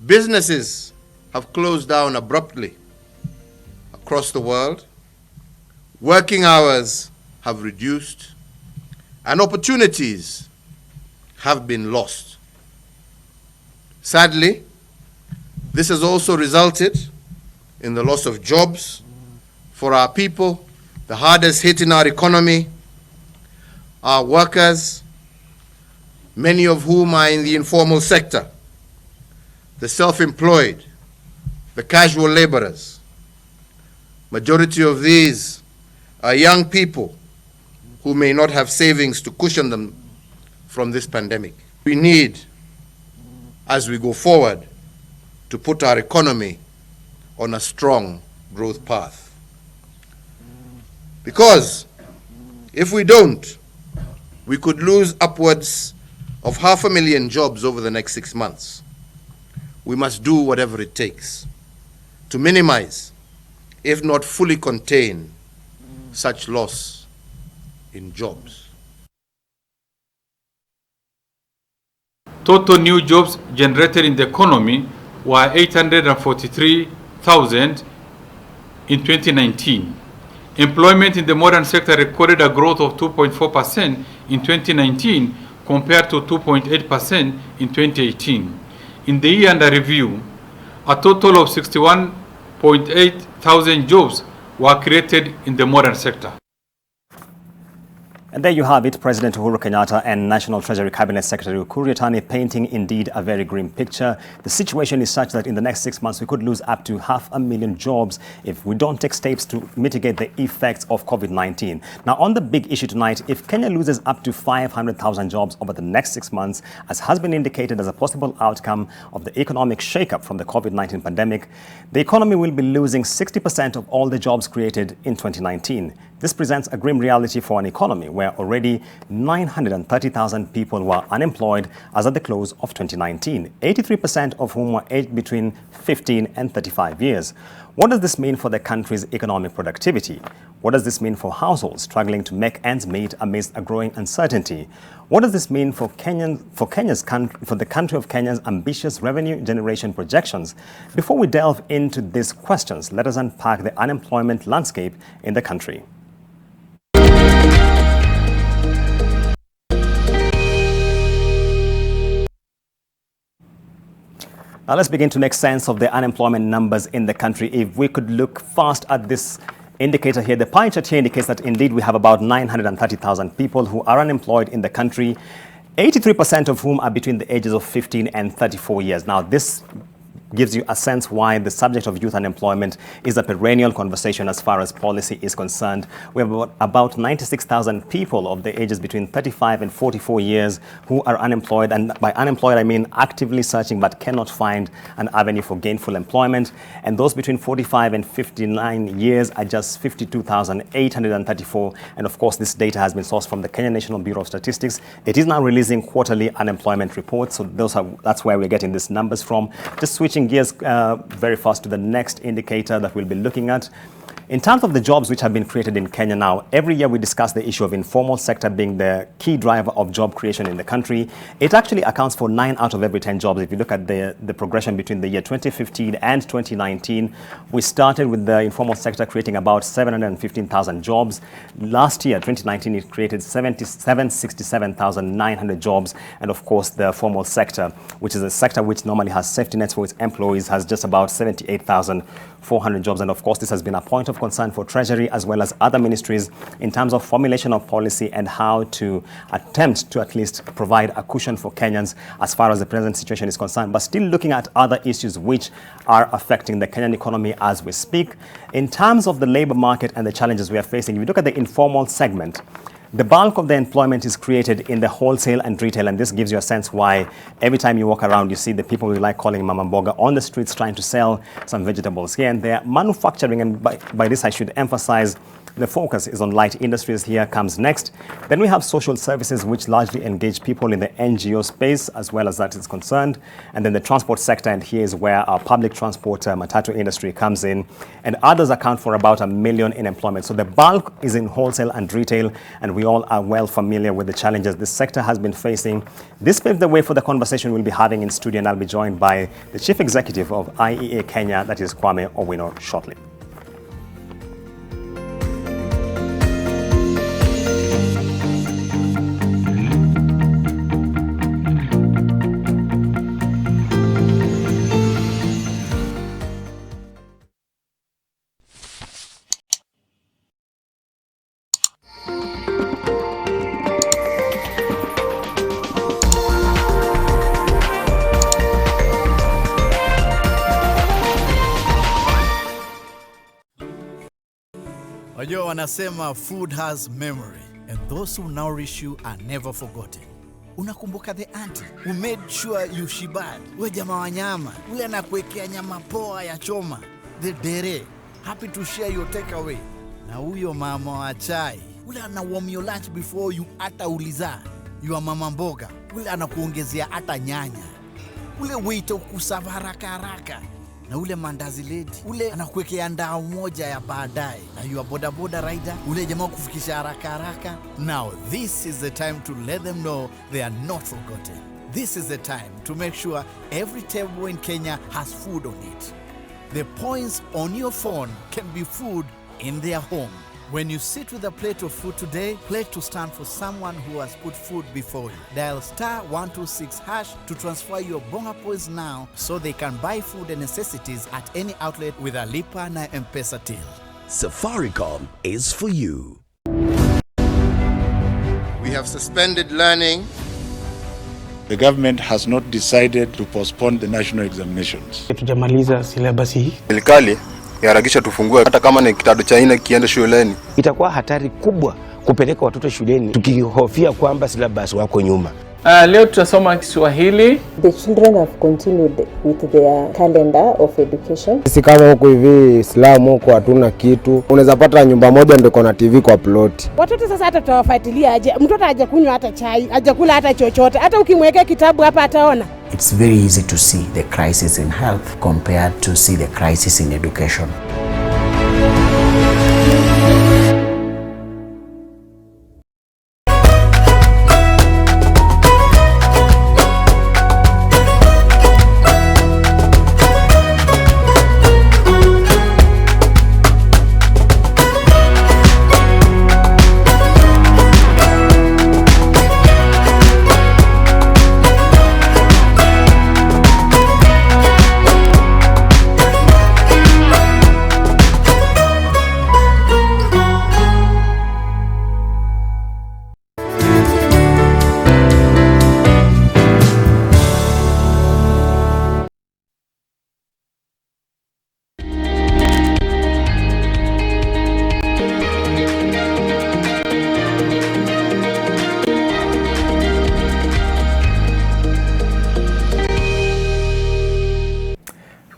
Businesses have closed down abruptly across the world. Working hours have reduced, and opportunities have been lost. Sadly, this has also resulted in the loss of jobs for our people, the hardest hit in our economy, our workers, many of whom are in the informal sector, the self-employed, the casual laborers. Majority of these are young people who may not have savings to cushion them from this pandemic. We need, as we go forward, to put our economy on a strong growth path. Because if we don't, we could lose upwards of 500,000 jobs over the next 6 months. We must do whatever it takes to minimize, if not fully contain, such loss in jobs. Total new jobs generated in the economy were 843,000 in 2019. Employment in the modern sector recorded a growth of 2.4% in 2019 compared to 2.8% in 2018. In the year under review, a total of 61.8 thousand jobs were created in the modern sector. And there you have it, President Uhuru Kenyatta and National Treasury Cabinet Secretary Ukur Yatani painting indeed a very grim picture. The situation is such that in the next 6 months we could lose up to 500,000 jobs if we don't take steps to mitigate the effects of COVID-19. Now, on the big issue tonight, if Kenya loses up to 500,000 jobs over the next 6 months, as has been indicated as a possible outcome of the economic shakeup from the COVID-19 pandemic, the economy will be losing 60% of all the jobs created in 2019. This presents a grim reality for an economy where already 930,000 people were unemployed as at the close of 2019, 83% of whom were aged between 15 and 35 years. What does this mean for the country's economic productivity? What does this mean for households struggling to make ends meet amidst a growing uncertainty? What does this mean for the country of Kenya's ambitious revenue generation projections? Before we delve into these questions, let us unpack the unemployment landscape in the country. Now let's begin to make sense of the unemployment numbers in the country. If we could look first at this indicator here, the pie chart here indicates that indeed we have about 930,000 people who are unemployed in the country, 83% of whom are between the ages of 15 and 34 years. Now this gives you a sense why the subject of youth unemployment is a perennial conversation as far as policy is concerned. We have about 96,000 people of the ages between 35 and 44 years who are unemployed. And by unemployed, I mean actively searching but cannot find an avenue for gainful employment. And those between 45 and 59 years are just 52,834. And of course, this data has been sourced from the Kenya National Bureau of Statistics. It is now releasing quarterly unemployment reports. So that's where we're getting these numbers from. Just switching gears very fast to the next indicator that we'll be looking at. In terms of the jobs which have been created in Kenya now, every year we discuss the issue of informal sector being the key driver of job creation in the country. It actually accounts for 9 out of every 10 jobs. If you look at the progression between the year 2015 and 2019, we started with the informal sector creating about 715,000 jobs. Last year, 2019, it created 767,900 jobs. And of course, the formal sector, which is a sector which normally has safety nets for its employees, has just about 78,400 jobs. And of course, this has been a point of concern for Treasury as well as other ministries in terms of formulation of policy and how to attempt to at least provide a cushion for Kenyans as far as the present situation is concerned, but still looking at other issues which are affecting the Kenyan economy as we speak. In terms of the labor market and the challenges we are facing, if you look at the informal segment, the bulk of the employment is created in the wholesale and retail, and this gives you a sense why every time you walk around, you see the people we like calling Mama Mboga on the streets trying to sell some vegetables here and there. Manufacturing, and by this I should emphasize, the focus is on light industries. Here comes next. Then we have social services, which largely engage people in the NGO space as well as that is concerned. And then the transport sector, and here is where our public transport matatu industry comes in. And others account for about 1 million in employment. So the bulk is in wholesale and retail, and we all are well familiar with the challenges this sector has been facing. This paved the way for the conversation we'll be having in studio, and I'll be joined by the Chief Executive of IEA Kenya, that is Kwame Owino, shortly. Wajua wanasema food has memory, and those who nourish you are never forgotten. Unakumbuka the auntie who made sure you shibat? We jamaa wa nyama, ule anakuwekea nyama poa ya choma. The dere, happy to share your takeaway. Na huyo mama wa chai, ule ana warm your lunch before you ata uliza. Your mama mboga, ule anakuongezea ata nyanya. Ule waiter kusava haraka haraka. Na ule mandazi lady, ule anakuwekea ndao moja ya baadaye. Na your boda boda rider, ule jamaa kufikisha haraka haraka. Now this is the time to let them know they are not forgotten. This is the time to make sure every table in Kenya has food on it. The points on your phone can be food in their home. When you sit with a plate of food today, pledge to stand for someone who has put food before you. Dial *126# to transfer your bonga points now so they can buy food and necessities at any outlet with a Lipa na M-Pesa till. Safaricom is for you. We have suspended learning. The government has not decided to postpone the national examinations. Tujamaliza syllabus hii. Serikali yaharakisha tufungue hata kama ni kidato cha 4 kiende shuleni. Itakuwa hatari kubwa kupeleka watoto shuleni tukihofia kwamba syllabus wako nyuma. Leo tutasoma Kiswahili. The children have continued with their calendar of education. Sisi kama huko hivi Islam huko hatuna kitu. Unaweza pata nyumba moja ndio iko na TV kwa plot. Watoto sasa hata tutawafuatilia aje? Mtoto haja kunywa hata chai, haja kula hata chochote. Hata ukimwekea kitabu hapa ataona. It's very easy to see the crisis in health compared to see the crisis in education.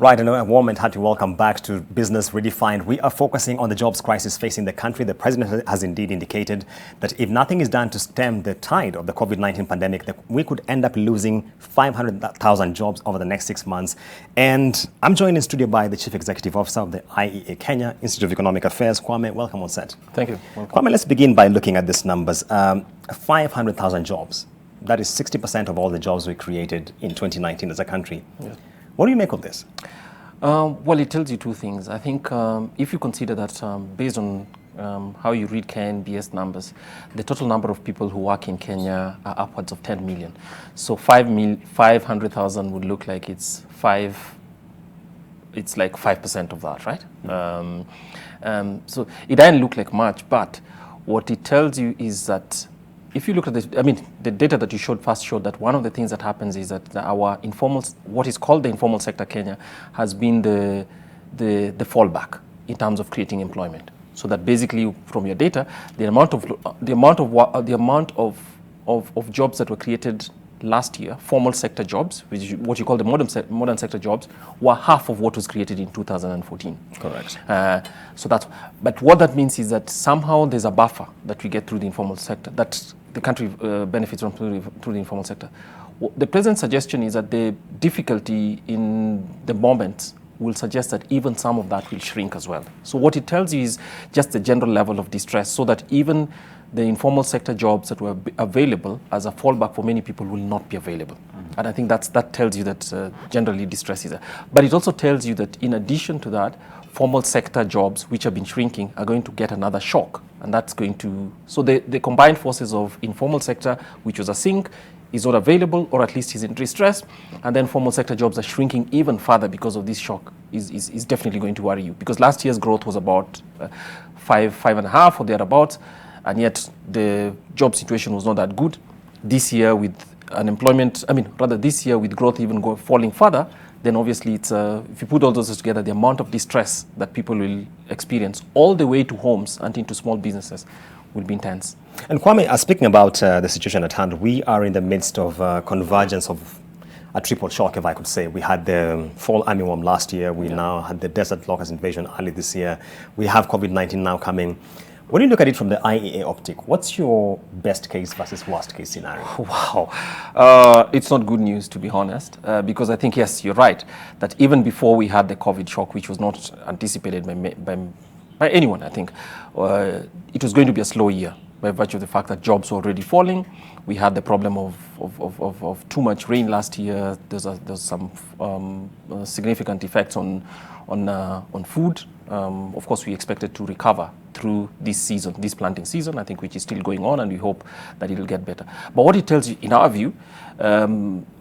Right, and a warm and hearty welcome back to Business Redefined. We are focusing on the jobs crisis facing the country. The president has indeed indicated that if nothing is done to stem the tide of the COVID-19 pandemic, that we could end up losing 500,000 jobs over the next 6 months. And I'm joined in studio by the Chief Executive Officer of the IEA Kenya Institute of Economic Affairs, Kwame. Welcome on set. Thank you. Kwame, let's begin by looking at these numbers. 500,000 jobs. That is 60% of all the jobs we created in 2019 as a country. Yeah. What do you make of this? Well, it tells you two things. I think if you consider that based on how you read KNBS numbers, the total number of people who work in Kenya are upwards of 10 million. So 500,000 would look like it's like 5% of that, right? So it doesn't look like much, but what it tells you is that if you look at this, I mean, the data that you first showed that one of the things that happens is that our informal, what is called the informal sector Kenya, has been the fallback in terms of creating employment. So that basically, from your data, the amount of jobs that were created last year, formal sector jobs, which is what you call the modern sector jobs, were half of what was created in 2014. Correct. So that's, but what that means is that somehow there's a buffer that we get through the informal sector, that the country benefits from through the informal sector. The president's suggestion is that the difficulty in the moment will suggest that even some of that will shrink as well. So what it tells you is just the general level of distress, so that even the informal sector jobs that were available as a fallback for many people will not be available. And I think that tells you that generally distress is there. But it also tells you that in addition to that, formal sector jobs, which have been shrinking, are going to get another shock. And that's going to, so the combined forces of informal sector, which was a sink, is not available, or at least is in distress, and then formal sector jobs are shrinking even further because of this shock is definitely going to worry you. Because last year's growth was about 5.5 or thereabouts, and yet the job situation was not that good. This year with this year with growth even falling further, then obviously it's if you put all those together, the amount of distress that people will experience all the way to homes and into small businesses will be intense. And Kwame, speaking about the situation at hand, we are in the midst of convergence of a triple shock, if I could say. We had the fall armyworm last year. We now had the desert locust invasion early this year. We have COVID-19 now coming. When you look at it from the IEA optic, what's your best case versus worst case scenario? Wow. It's not good news, to be honest, because I think, yes, you're right, that even before we had the COVID shock, which was not anticipated by anyone, I think, it was going to be a slow year by virtue of the fact that jobs were already falling. We had the problem of too much rain last year. There's some significant effects on food. Of course, we expected to recover through this season, this planting season, I think, which is still going on, and we hope that it will get better. But what it tells you, in our view,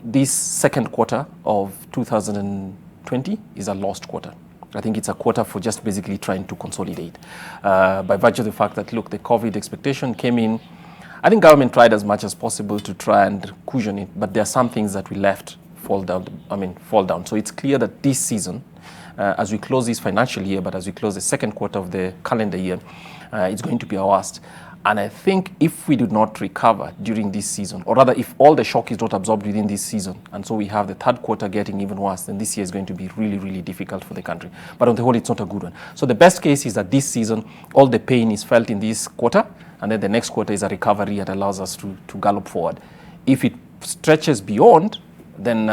this second quarter of 2020 is a lost quarter. I think it's a quarter for just basically trying to consolidate. By virtue of the fact that, look, the COVID expectation came in. I think government tried as much as possible to try and cushion it, but there are some things that we left fall down. So it's clear that this season, as we close this financial year, but as we close the second quarter of the calendar year, it's going to be our worst. And I think if we do not recover during this season, or rather if all the shock is not absorbed within this season, and so we have the third quarter getting even worse, then this year is going to be really, really difficult for the country. But on the whole, it's not a good one. So the best case is that this season, all the pain is felt in this quarter, and then the next quarter is a recovery that allows us to gallop forward. If it stretches beyond, then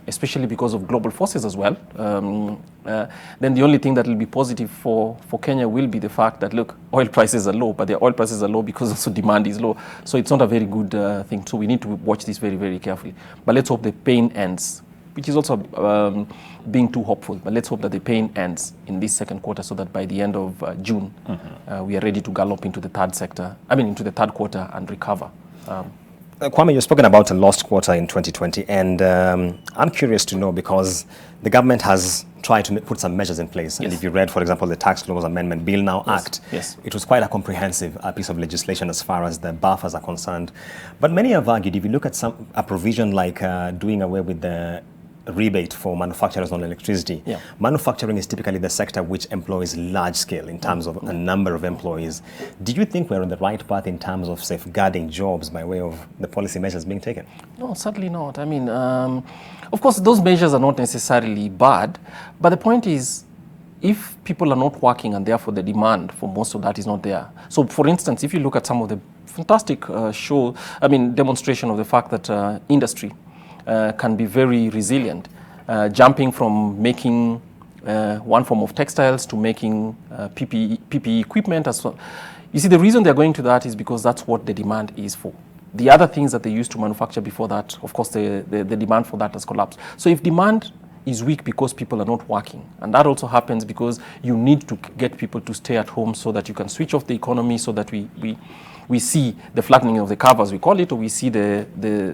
especially because of global forces as well, then the only thing that will be positive for Kenya will be the fact that, look, oil prices are low, but the oil prices are low because also demand is low. So it's not a very good thing. So we need to watch this very, very carefully. But let's hope the pain ends, which is also being too hopeful. But let's hope that the pain ends in this second quarter, so that by the end of June, we are ready to gallop into the into the third quarter and recover. Kwame, you've spoken about a lost quarter in 2020, and I'm curious to know, because the government has tried to put some measures in place. Yes. And if you read, for example, the Tax Laws Amendment Bill Now Act, it was quite a comprehensive piece of legislation as far as the buffers are concerned. But many have argued, if you look at a provision like doing away with the rebate for manufacturers on electricity. Yeah. Manufacturing is typically the sector which employs large scale in terms of a number of employees. Do you think we're on the right path in terms of safeguarding jobs by way of the policy measures being taken? No, certainly not. I mean, of course, those measures are not necessarily bad, but the point is, if people are not working and therefore the demand for most of that is not there. So, for instance, if you look at some of the fantastic demonstration of the fact that industry can be very resilient, jumping from making one form of textiles to making PPE equipment as well. You see, the reason they're going to that is because that's what the demand is for. The other things that they used to manufacture before that, of course, the demand for that has collapsed. So if demand is weak because people are not working, and that also happens because you need to get people to stay at home so that you can switch off the economy, so that we see the flattening of the curve, as we call it, or we see the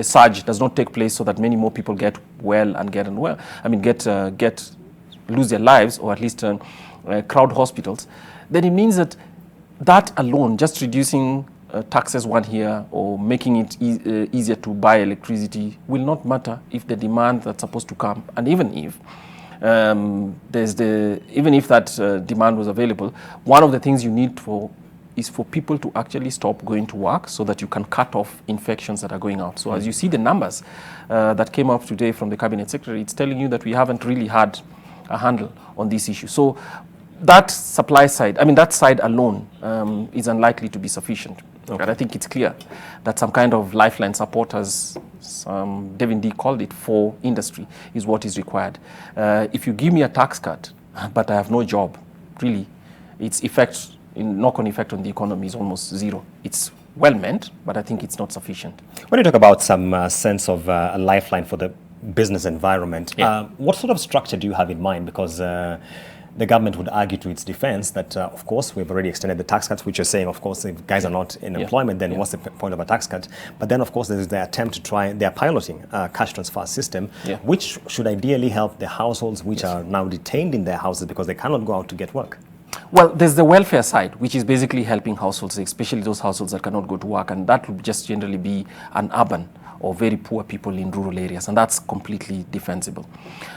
surge does not take place, so that many more people get well and get unwell. I mean, lose their lives, or at least crowd hospitals. Then it means that alone, just reducing taxes one year or making it easier to buy electricity, will not matter if the demand that's supposed to come, and even if even if that demand was available, one of the things you need is for people to actually stop going to work, so that you can cut off infections that are going out. So as you see the numbers that came up today from the Cabinet Secretary, it's telling you that we haven't really had a handle on this issue. So that supply side, that side alone is unlikely to be sufficient. Okay. And I think it's clear that some kind of lifeline support, as Devin D called it, for industry is what is required. If you give me a tax cut, but I have no job, really, its knock-on effect on the economy is almost zero. It's well meant, but I think it's not sufficient. When you talk about some sense of a lifeline for the business environment, what sort of structure do you have in mind? Because the government would argue to its defense that, of course, we've already extended the tax cuts, which you're saying, of course, if guys are not in employment, then what's the point of a tax cut? But then, of course, there's the attempt to try, they're piloting a cash transfer system, which should ideally help the households which are now detained in their houses because they cannot go out to get work. Well, there's the welfare side, which is basically helping households, especially those households that cannot go to work, and that would just generally be an urban or very poor people in rural areas, and that's completely defensible.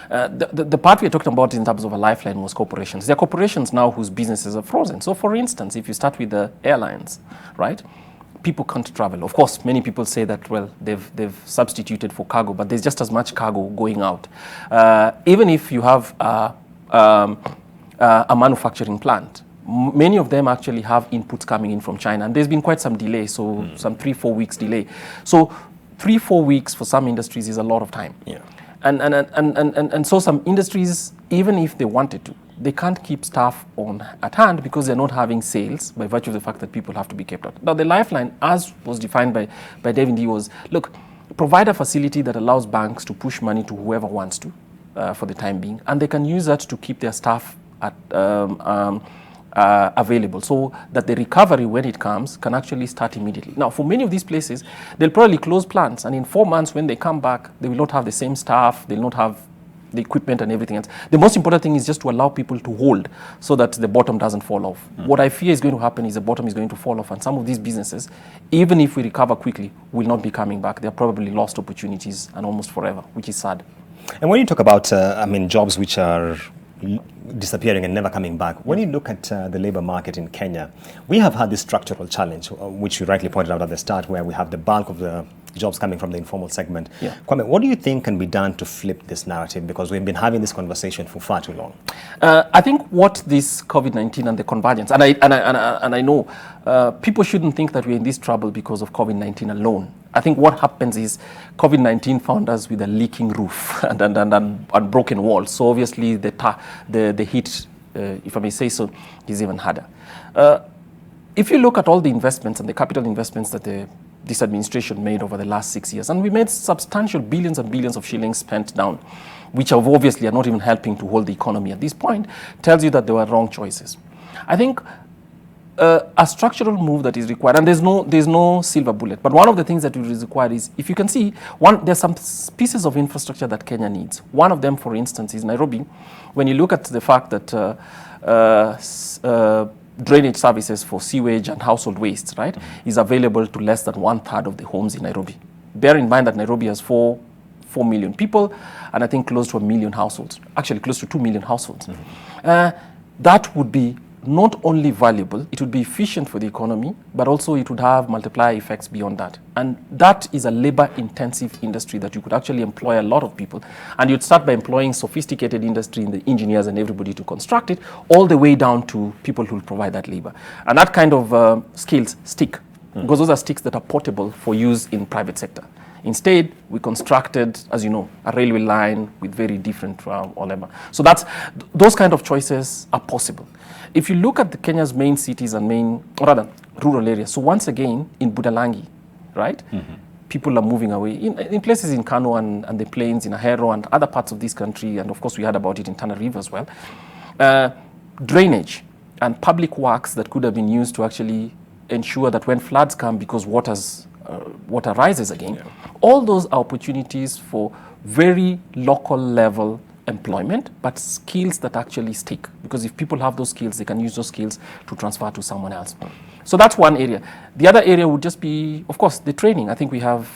The part we're talking about in terms of a lifeline was corporations. There are corporations now whose businesses are frozen. So, for instance, if you start with the airlines, right, people can't travel. Of course, many people say that, well, they've substituted for cargo, but there's just as much cargo going out. Even if you have a manufacturing plant, many of them actually have inputs coming in from China, and there's been quite some delay, so some 3-4 weeks delay. So 3-4 weeks for some industries is a lot of time. Yeah. And so some industries, even if they wanted to, they can't keep staff at hand because they're not having sales by virtue of the fact that people have to be kept out. Now, the lifeline, as was defined by Devin D, was, look, provide a facility that allows banks to push money to whoever wants to for the time being, and they can use that to keep their staff available, so that the recovery, when it comes, can actually start immediately. Now, for many of these places, they'll probably close plants, and in 4 months, when they come back, they will not have the same staff, they'll not have the equipment and everything else. The most important thing is just to allow people to hold, so that the bottom doesn't fall off. What I fear is going to happen is the bottom is going to fall off, and some of these businesses, even if we recover quickly, will not be coming back. They're probably lost opportunities, and almost forever, which is sad. And when you talk about, jobs which are disappearing and never coming back, when you look at the labor market in Kenya, we have had this structural challenge, which you rightly pointed out at the start, where we have the bulk of the jobs coming from the informal segment. Kwame, what do you think can be done to flip this narrative? Because we've been having this conversation for far too long. I think what this COVID-19 and the convergence, and I know people shouldn't think that we're in this trouble because of COVID-19 alone. I think what happens is COVID-19 found us with a leaking roof and broken walls. So obviously the heat, if I may say so, is even harder. If you look at all the investments and the capital investments that this administration made over the last 6 years, and we made substantial billions and billions of shillings spent down, which obviously are not even helping to hold the economy at this point, tells you that they were wrong choices. I think a structural move that is required, and there's no silver bullet, but one of the things that is required is, if you can see, there's some pieces of infrastructure that Kenya needs. One of them, for instance, is Nairobi. When you look at the fact that drainage services for sewage and household waste, right, is available to less than 1/3 of the homes in Nairobi. Bear in mind that Nairobi has 4 4 million people, and I think close to 1 million households, actually close to 2 million households. That would be not only valuable, it would be efficient for the economy, but also it would have multiplier effects beyond that. And that is a labor-intensive industry that you could actually employ a lot of people. And you'd start by employing sophisticated industry in the engineers and everybody to construct it, all the way down to people who will provide that labor. And that kind of skills stick, because those are sticks that are portable for use in private sector. Instead, we constructed, as you know, a railway line with very different labor. So those kind of choices are possible. If you look at Kenya's main cities and rural areas, so once again, in Budalangi, right, people are moving away. In places in Kano and the plains, in Ahero and other parts of this country, and of course we heard about it in Tana River as well, drainage and public works that could have been used to actually ensure that when floods come, because water rises again, all those are opportunities for very local level employment, but skills that actually stick. Because if people have those skills, they can use those skills to transfer to someone else. So that's one area. The other area would just be, of course, the training. I think we have,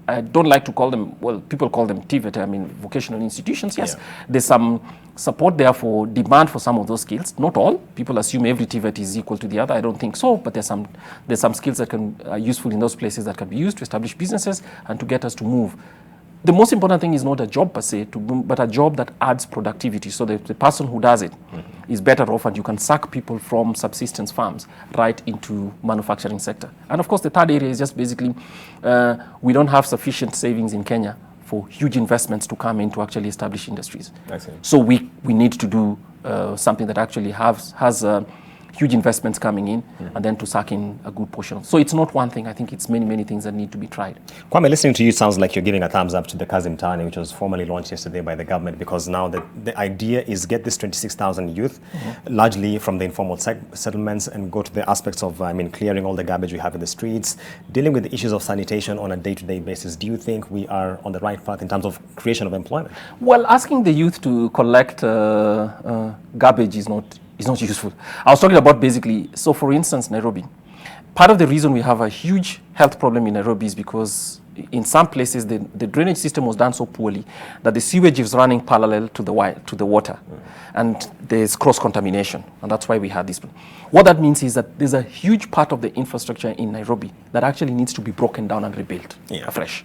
I don't like to call them, well, people call them TVET, I mean, vocational institutions. Yes, there's some support there for demand for some of those skills. Not all. People assume every TVET is equal to the other. I don't think so, but there's some skills that are useful in those places that can be used to establish businesses and to get us to move. The most important thing is not a job per se, but a job that adds productivity. So the person who does it is better off, and you can suck people from subsistence farms right into manufacturing sector. And of course, the third area is just basically we don't have sufficient savings in Kenya for huge investments to come in to actually establish industries. So we need to do something that actually has huge investments coming in, and then to suck in a good portion. So it's not one thing. I think it's many, many things that need to be tried. Kwame, listening to you, it sounds like you're giving a thumbs up to the Kazi Mtaani, which was formally launched yesterday by the government, because now the idea is get this 26,000 youth, largely from the informal settlements, and go to the aspects of, clearing all the garbage we have in the streets, dealing with the issues of sanitation on a day-to-day basis. Do you think we are on the right path in terms of creation of employment? Well, asking the youth to collect garbage is not useful. I was talking about basically, so for instance, Nairobi. Part of the reason we have a huge health problem in Nairobi is because in some places the drainage system was done so poorly that the sewage is running parallel to the water, and there's cross-contamination, and that's why we had this. What that means is that there's a huge part of the infrastructure in Nairobi that actually needs to be broken down and rebuilt afresh.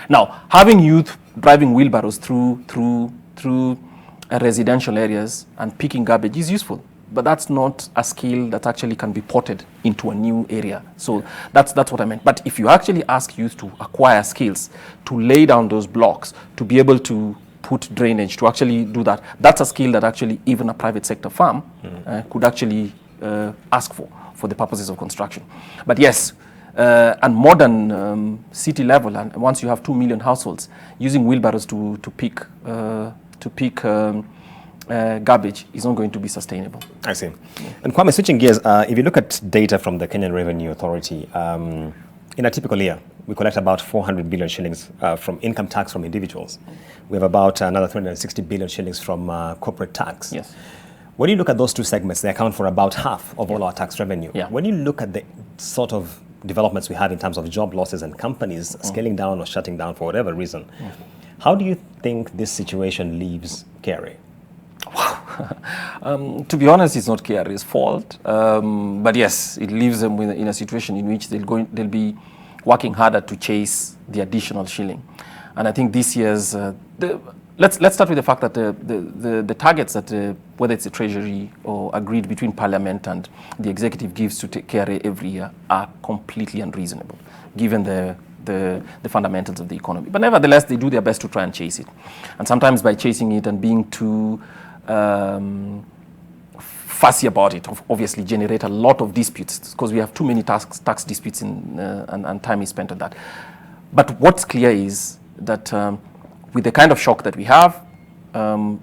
Now, having youth driving wheelbarrows through residential areas and picking garbage is useful, but that's not a skill that actually can be ported into a new area. So that's what I meant. But if you actually ask youth to acquire skills, to lay down those blocks, to be able to put drainage, to actually do that, that's a skill that actually even a private sector firm could actually ask for the purposes of construction. But yes, and modern city level, and once you have 2 million households, using wheelbarrows to pick garbage is not going to be sustainable. I see. And Kwame, switching gears, if you look at data from the Kenyan Revenue Authority, in a typical year, we collect about 400 billion shillings from income tax from individuals. We have about another 360 billion shillings from corporate tax. Yes. When you look at those two segments, they account for about half of all our tax revenue. When you look at the sort of developments we have in terms of job losses and companies scaling down or shutting down for whatever reason, how do you think this situation leaves KRA? To be honest, it's not KRA's fault, but yes, it leaves them in a situation in which they'll be working harder to chase the additional shilling. And I think this year's let's start with the fact that the targets that whether it's the Treasury or agreed between Parliament and the executive gives to KRA every year are completely unreasonable, given the fundamentals of the economy. But nevertheless, they do their best to try and chase it. And sometimes by chasing it and being too fussy about it, obviously generate a lot of disputes, because we have too many tax disputes and time is spent on that. But what's clear is that with the kind of shock that we have,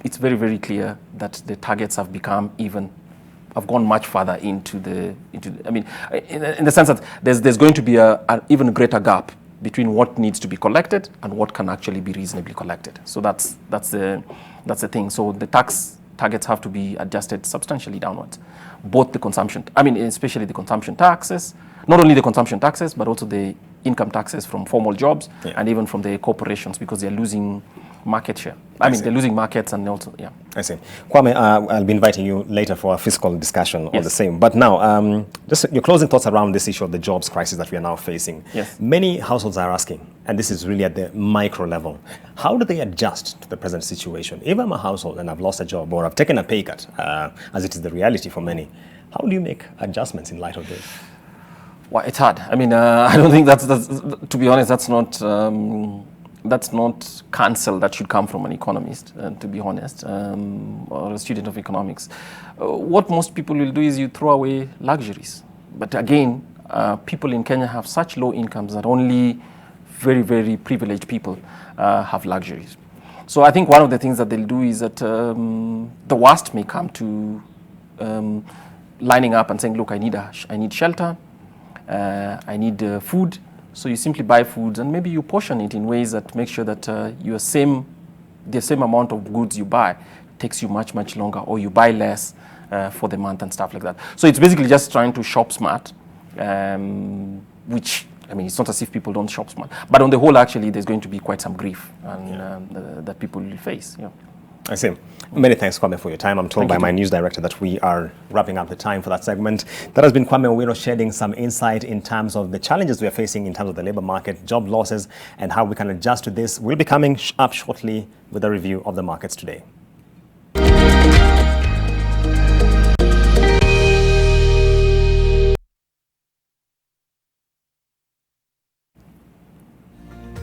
it's very, very clear that the targets have gone much further into the in the sense that there's going to be an even greater gap between what needs to be collected and what can actually be reasonably collected. So that's the thing. So the tax targets have to be adjusted substantially downwards. Both the consumption, I mean, especially the consumption taxes, not only the consumption taxes, but also the income taxes from formal jobs and even from the corporations, because they're losing market share. I mean, they're losing markets and also, I see. Kwame, I'll be inviting you later for a fiscal discussion on the same. But now, just your closing thoughts around this issue of the jobs crisis that we are now facing. Yes. Many households are asking, and this is really at the micro level, how do they adjust to the present situation? If I'm a household and I've lost a job or I've taken a pay cut, as it is the reality for many, how do you make adjustments in light of this? Well, it's hard. I mean, I don't think that's to be honest, that's not counsel that should come from an economist, to be honest, or a student of economics. What most people will do is you throw away luxuries. But again, people in Kenya have such low incomes that only very, very privileged people have luxuries. So I think one of the things that they'll do is that the worst may come to lining up and saying, look, I need shelter, I need food. So you simply buy foods and maybe you portion it in ways that make sure that the same amount of goods you buy takes you much, much longer, or you buy less for the month and stuff like that. So it's basically just trying to shop smart, which, I mean, it's not as if people don't shop smart. But on the whole, actually, there's going to be quite some grief that people will face. I see. Many thanks, Kwame, for your time. I'm told by my news director that we are wrapping up the time for that segment. That has been Kwame Owino shedding some insight in terms of the challenges we are facing in terms of the labor market, job losses, and how we can adjust to this. We'll be coming up shortly with a review of the markets today.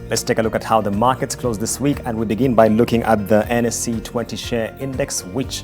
Let's take a look at how the markets closed this week, and we begin by looking at the NSE 20 share index, which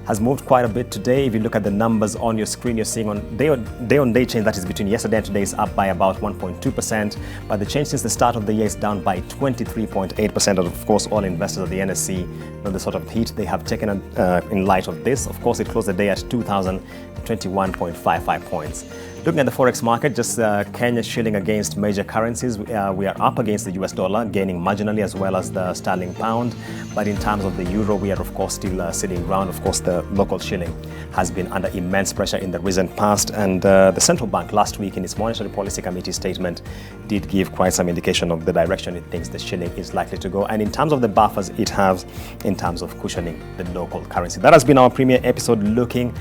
has moved quite a bit today. If you look at the numbers on your screen, you're seeing on day-on-day change, that is between yesterday and today, is up by about 1.2%. But the change since the start of the year is down by 23.8%. And of course, all investors at the NSE know the sort of hit they have taken in light of this. Of course, it closed the day at 2,021.55 points. Looking at the forex market, just Kenya shilling against major currencies, we are up against the US dollar, gaining marginally, as well as the sterling pound. But in terms of the euro, we are of course still sitting ground. Of course, the local shilling has been under immense pressure in the recent past. And the central bank last week in its monetary policy committee statement did give quite some indication of the direction it thinks the shilling is likely to go. And in terms of the buffers it has in terms of cushioning the local currency. That has been our premier episode looking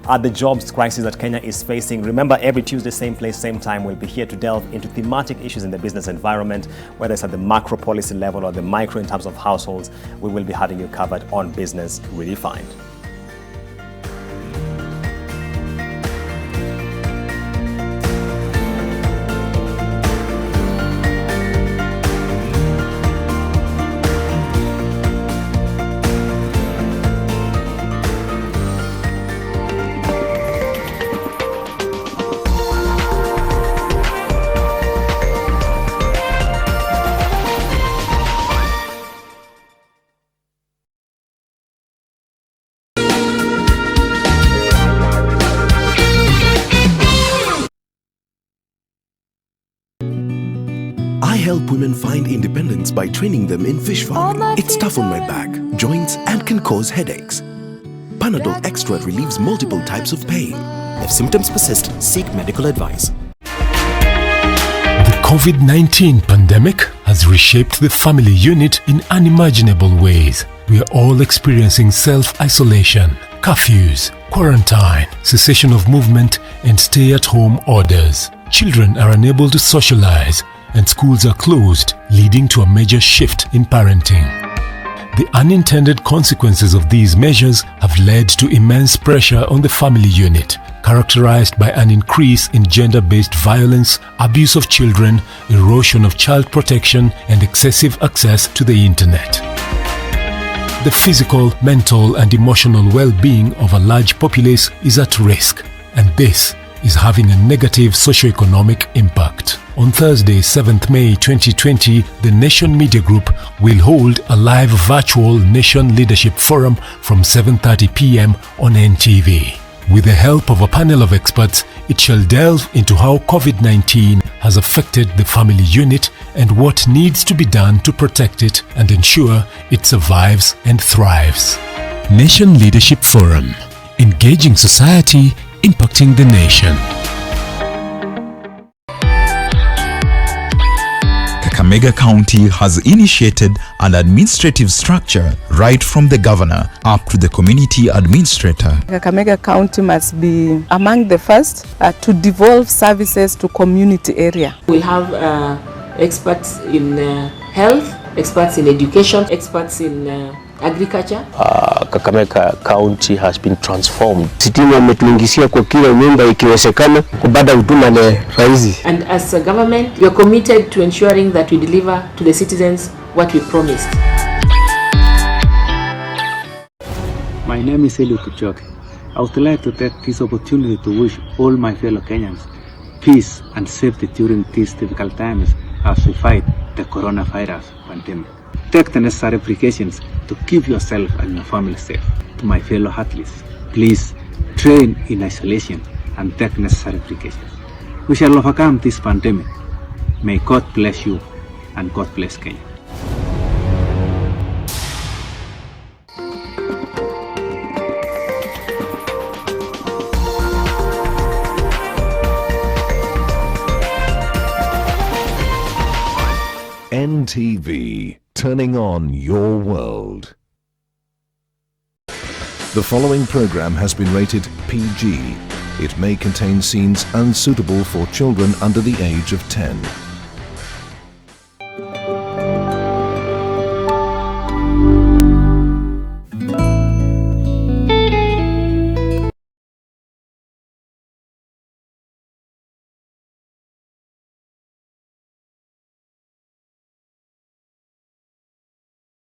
at the jobs crisis that Kenya is facing. Remember, every Tuesday, same place, same time, we'll be here to delve into thematic issues in the business environment, whether it's at the macro policy level or the micro in terms of households. We will be having you covered on Business Redefined. I help women find independence by training them in fish farming. It's tough on my back, joints, and can cause headaches. Panadol Extra relieves multiple types of pain. If symptoms persist, seek medical advice. The COVID-19 pandemic has reshaped the family unit in unimaginable ways. We are all experiencing self-isolation, curfews, quarantine, cessation of movement, and stay-at-home orders. Children are unable to socialize, and schools are closed, leading to a major shift in parenting. The unintended consequences of these measures have led to immense pressure on the family unit, characterized by an increase in gender-based violence, abuse of children, erosion of child protection, and excessive access to the internet. The physical, mental, and emotional well-being of a large populace is at risk, and this is having a negative socio-economic impact. On Thursday, 7th May 2020, the Nation Media Group will hold a live virtual Nation Leadership Forum from 7:30 p.m. on NTV. With the help of a panel of experts, it shall delve into how COVID-19 has affected the family unit and what needs to be done to protect it and ensure it survives and thrives. Nation Leadership Forum. Engaging society, impacting the nation. Kakamega County has initiated an administrative structure right from the governor up to the community administrator. Kakamega County must be among the first to devolve services to community area. We'll have experts in health, experts in education, experts in agriculture. Kakamega County has been transformed. Sitima wametuingisia kwa kila nyumba ikiwezekana kupata huduma ni rahisi. And as a government, we are committed to ensuring that we deliver to the citizens what we promised. My name is Eliud Kipchoge. I would like to take this opportunity to wish all my fellow Kenyans peace and safety during these difficult times as we fight the coronavirus pandemic. Take the necessary precautions to keep yourself and your family safe. To my fellow athletes, please train in isolation and take necessary precautions. We shall overcome this pandemic. May God bless you and God bless Kenya. NTV, turning on your world. The following program has been rated PG. It may contain scenes unsuitable for children under the age of 10.